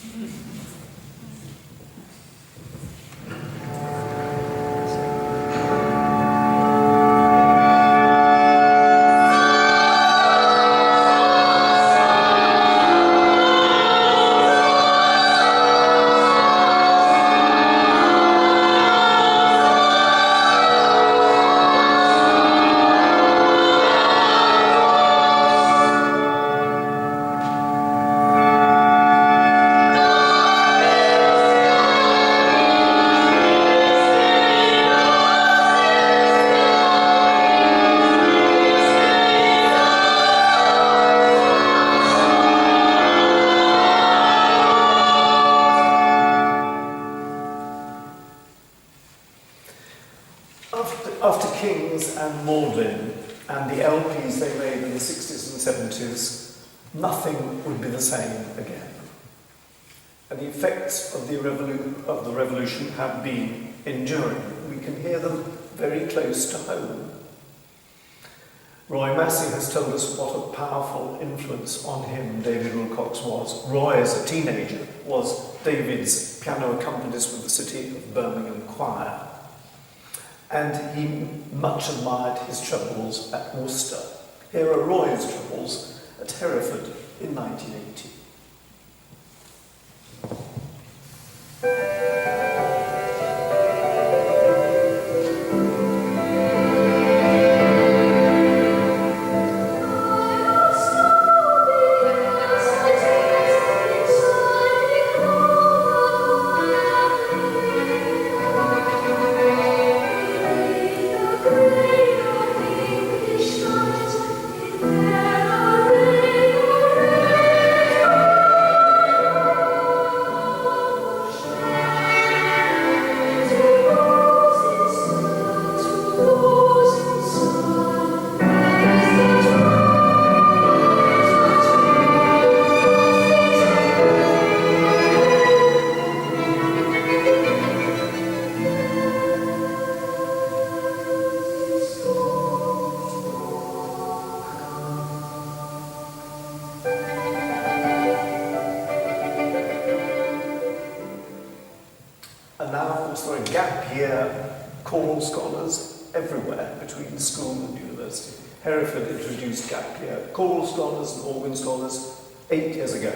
After Kings and Malvern and the LPs they made in the 60s and 70s, nothing would be the same again. And the effects of the revolution have been enduring. We can hear them very close to home. Roy Massey has told us what a powerful influence on him David Wilcox was. Roy, as a teenager, was David's piano accompanist with the City of Birmingham Choir. And he much admired his trebles at Worcester. Here are Roy's trebles at Hereford in 1980. And now, of course, there are gap year choral scholars everywhere between school and university. Hereford introduced gap year choral scholars and organ scholars 8 years ago.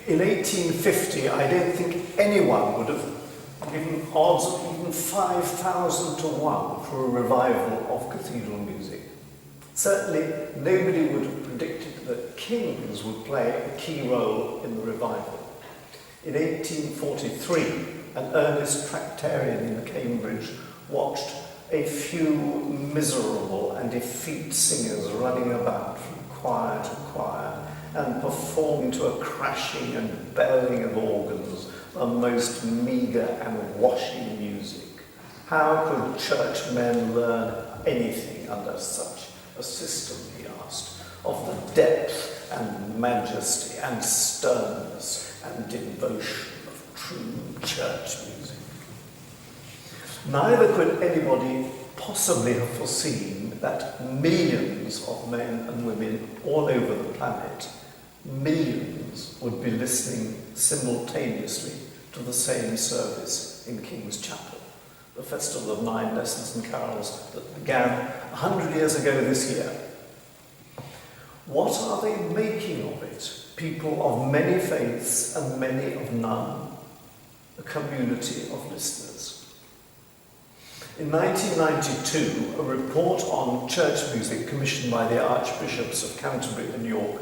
In 1850, I don't think anyone would have given odds of even 5,000 to 1 for a revival of cathedral music. Certainly, nobody would have predicted that kings would play a key role in the revival. In 1843, an earnest tractarian in Cambridge watched a few miserable and effete singers running about from choir to choir and performing to a crashing and belling of organs the most meagre and washy music. How could churchmen learn anything under such a system, he asked, of the depth and majesty and sternness and devotion of true church music? Neither could anybody possibly have foreseen that millions of men and women all over the planet, millions, would be listening simultaneously to the same service in King's Chapel, the festival of 9 lessons and carols that began 100 years ago this year. What are they making of it? People of many faiths and many of none, a community of listeners. In 1992, a report on church music commissioned by the Archbishops of Canterbury and York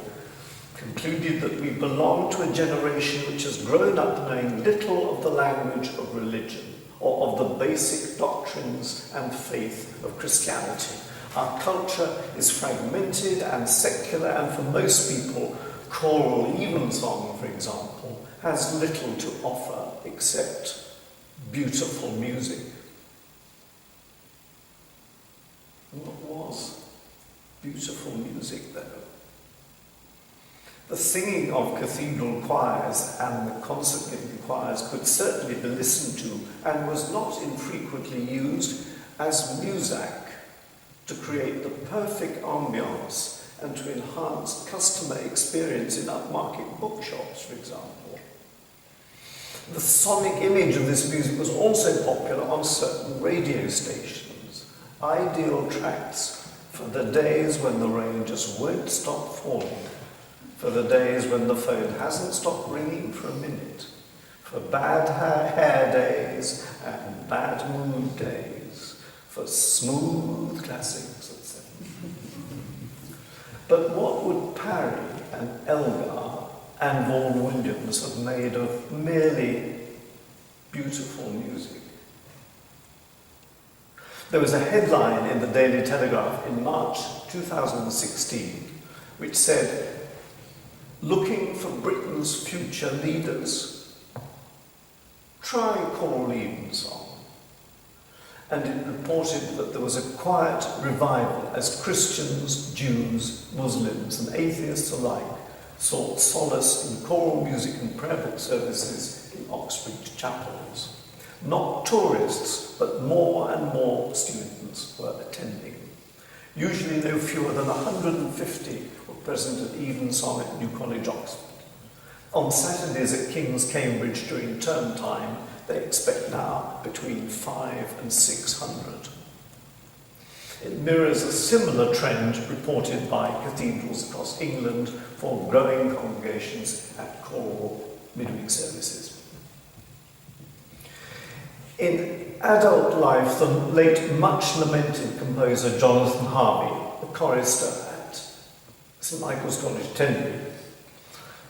concluded that we belong to a generation which has grown up knowing little of the language of religion or of the basic doctrines and faith of Christianity. Our culture is fragmented and secular, and for most people, choral evensong, for example, has little to offer except beautiful music. What was beautiful music, though? The singing of cathedral choirs and the concert-giving choirs could certainly be listened to and was not infrequently used as muzak to create the perfect ambience and to enhance customer experience in upmarket bookshops, for example. The sonic image of this music was also popular on certain radio stations, ideal tracks for the days when the rain just won't stop falling, for the days when the phone hasn't stopped ringing for a minute, for bad hair days and bad mood days, for smooth classics, etc. But what would Parry and Elgar and Vaughan Williams have made of merely beautiful music? There was a headline in the Daily Telegraph in March 2016 which said, "Looking for Britain's future leaders? Try choral evensong." And it reported that there was a quiet revival as Christians, Jews, Muslims and atheists alike sought solace in choral music and prayer book services in Oxbridge chapels. Not tourists, but more and more students were attending. Usually no fewer than 150 were present at evensong at New College, Oxford. On Saturdays at King's Cambridge during term time, they expect now between 500 and 600. It mirrors a similar trend reported by cathedrals across England for growing congregations at choral midweek services. In adult life, the late, much lamented composer Jonathan Harvey, a chorister at St Michael's College, Tenbury,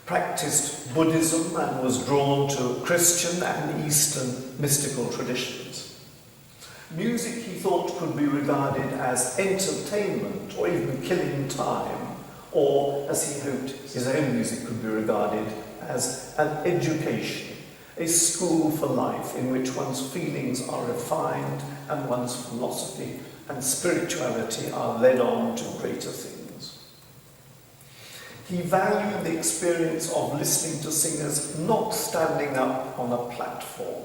practiced Buddhism and was drawn to Christian and Eastern mystical traditions. Music, he thought, could be regarded as entertainment or even killing time, or, as he hoped, his own music could be regarded as an education, a school for life in which one's feelings are refined and one's philosophy and spirituality are led on to greater things. He valued the experience of listening to singers not standing up on a platform,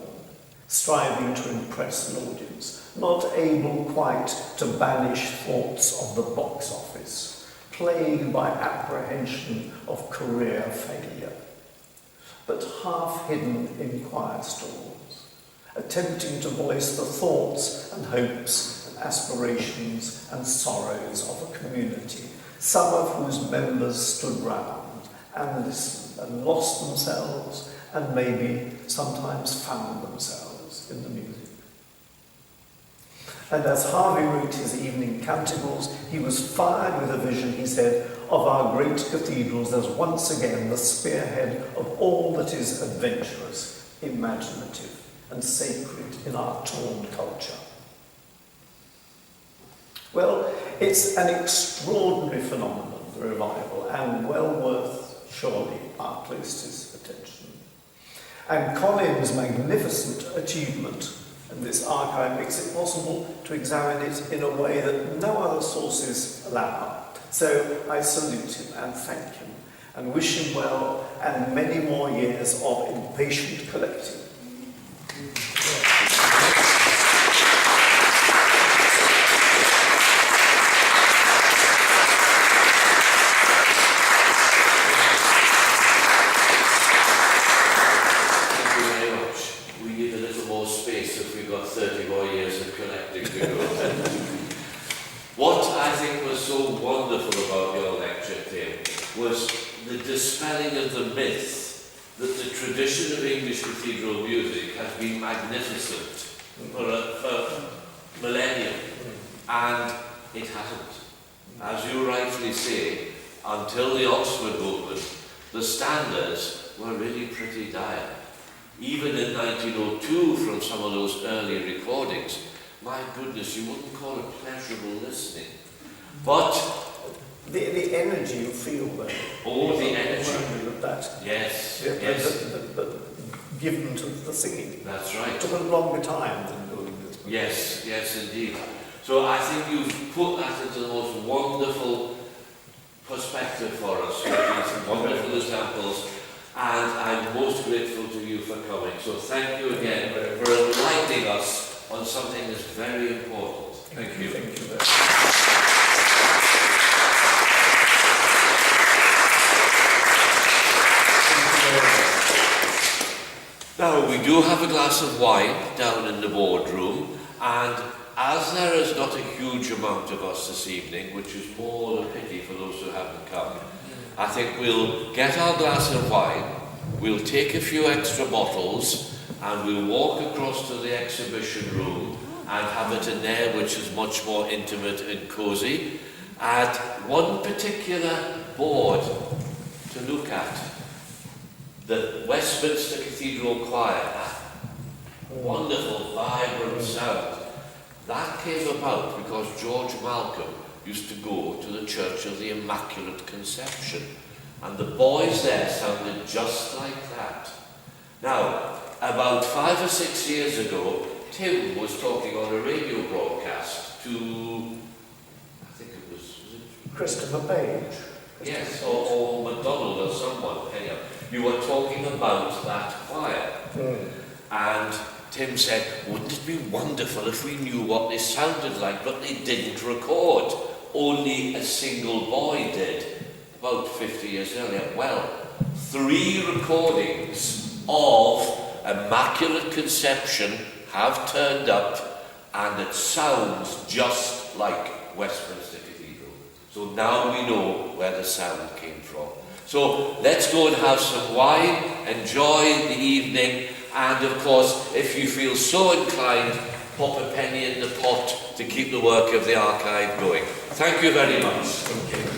striving to impress an audience, not able quite to banish thoughts of the box office, plagued by apprehension of career failure, but half hidden in choir stalls, attempting to voice the thoughts and hopes and aspirations and sorrows of a community, some of whose members stood round and listened and lost themselves and maybe sometimes found themselves in the music. And as Harvey wrote his evening canticles, he was fired with a vision, he said, of our great cathedrals as once again the spearhead of all that is adventurous, imaginative, and sacred in our torn culture. Well, it's an extraordinary phenomenon, the revival, and well worth, surely, our closest attention. And Colin's magnificent achievement in this archive makes it possible to examine it in a way that no other sources allow. So I salute him and thank him and wish him well and many more years of impatient collecting. What I think was so wonderful about your lecture, Tim, was the dispelling of the myth that the tradition of English cathedral music has been magnificent for millennia, and it hasn't. As you rightly say, until the Oxford movement, the standards were really pretty dire. Even in 1902, from some of those early recordings, my goodness, you wouldn't call it pleasurable listening. But the energy you feel there. Oh, the energy. That. Yes, Yeah, yes. Given to the singing. That's right. It took a longer time than doing this. Yes, yes indeed. So I think you've put that into the most wonderful perspective for us, with these wonderful examples, and I'm most grateful to you for coming. So thank you again for enlightening us on something that's very important. Thank you. Thank you very much. Now, we do have a glass of wine down in the boardroom, and as there is not a huge amount of us this evening, which is more a pity for those who haven't come, I think we'll get our glass of wine, we'll take a few extra bottles, and we'll walk across to the exhibition room and have it in there, which is much more intimate and cosy. And one particular board to look at, the Westminster Cathedral Choir, wonderful, vibrant sound. That came about because George Malcolm used to go to the Church of the Immaculate Conception, and the boys there sounded just like that. Now, about 5 or 6 years ago, Tim was talking on a radio broadcast to, I think it was Christopher Page. Yes, or MacDonald or someone. Anyhow, you were talking about that choir. And Tim said, wouldn't it be wonderful if we knew what they sounded like, but they didn't record. Only a single boy did, about 50 years earlier. Well, 3 recordings of Immaculate Conception have turned up, and it sounds just like Westminster Cathedral. So now we know where the sound came from. So let's go and have some wine, enjoy the evening, and of course, if you feel so inclined, pop a penny in the pot to keep the work of the archive going. Thank you very much. Thank you.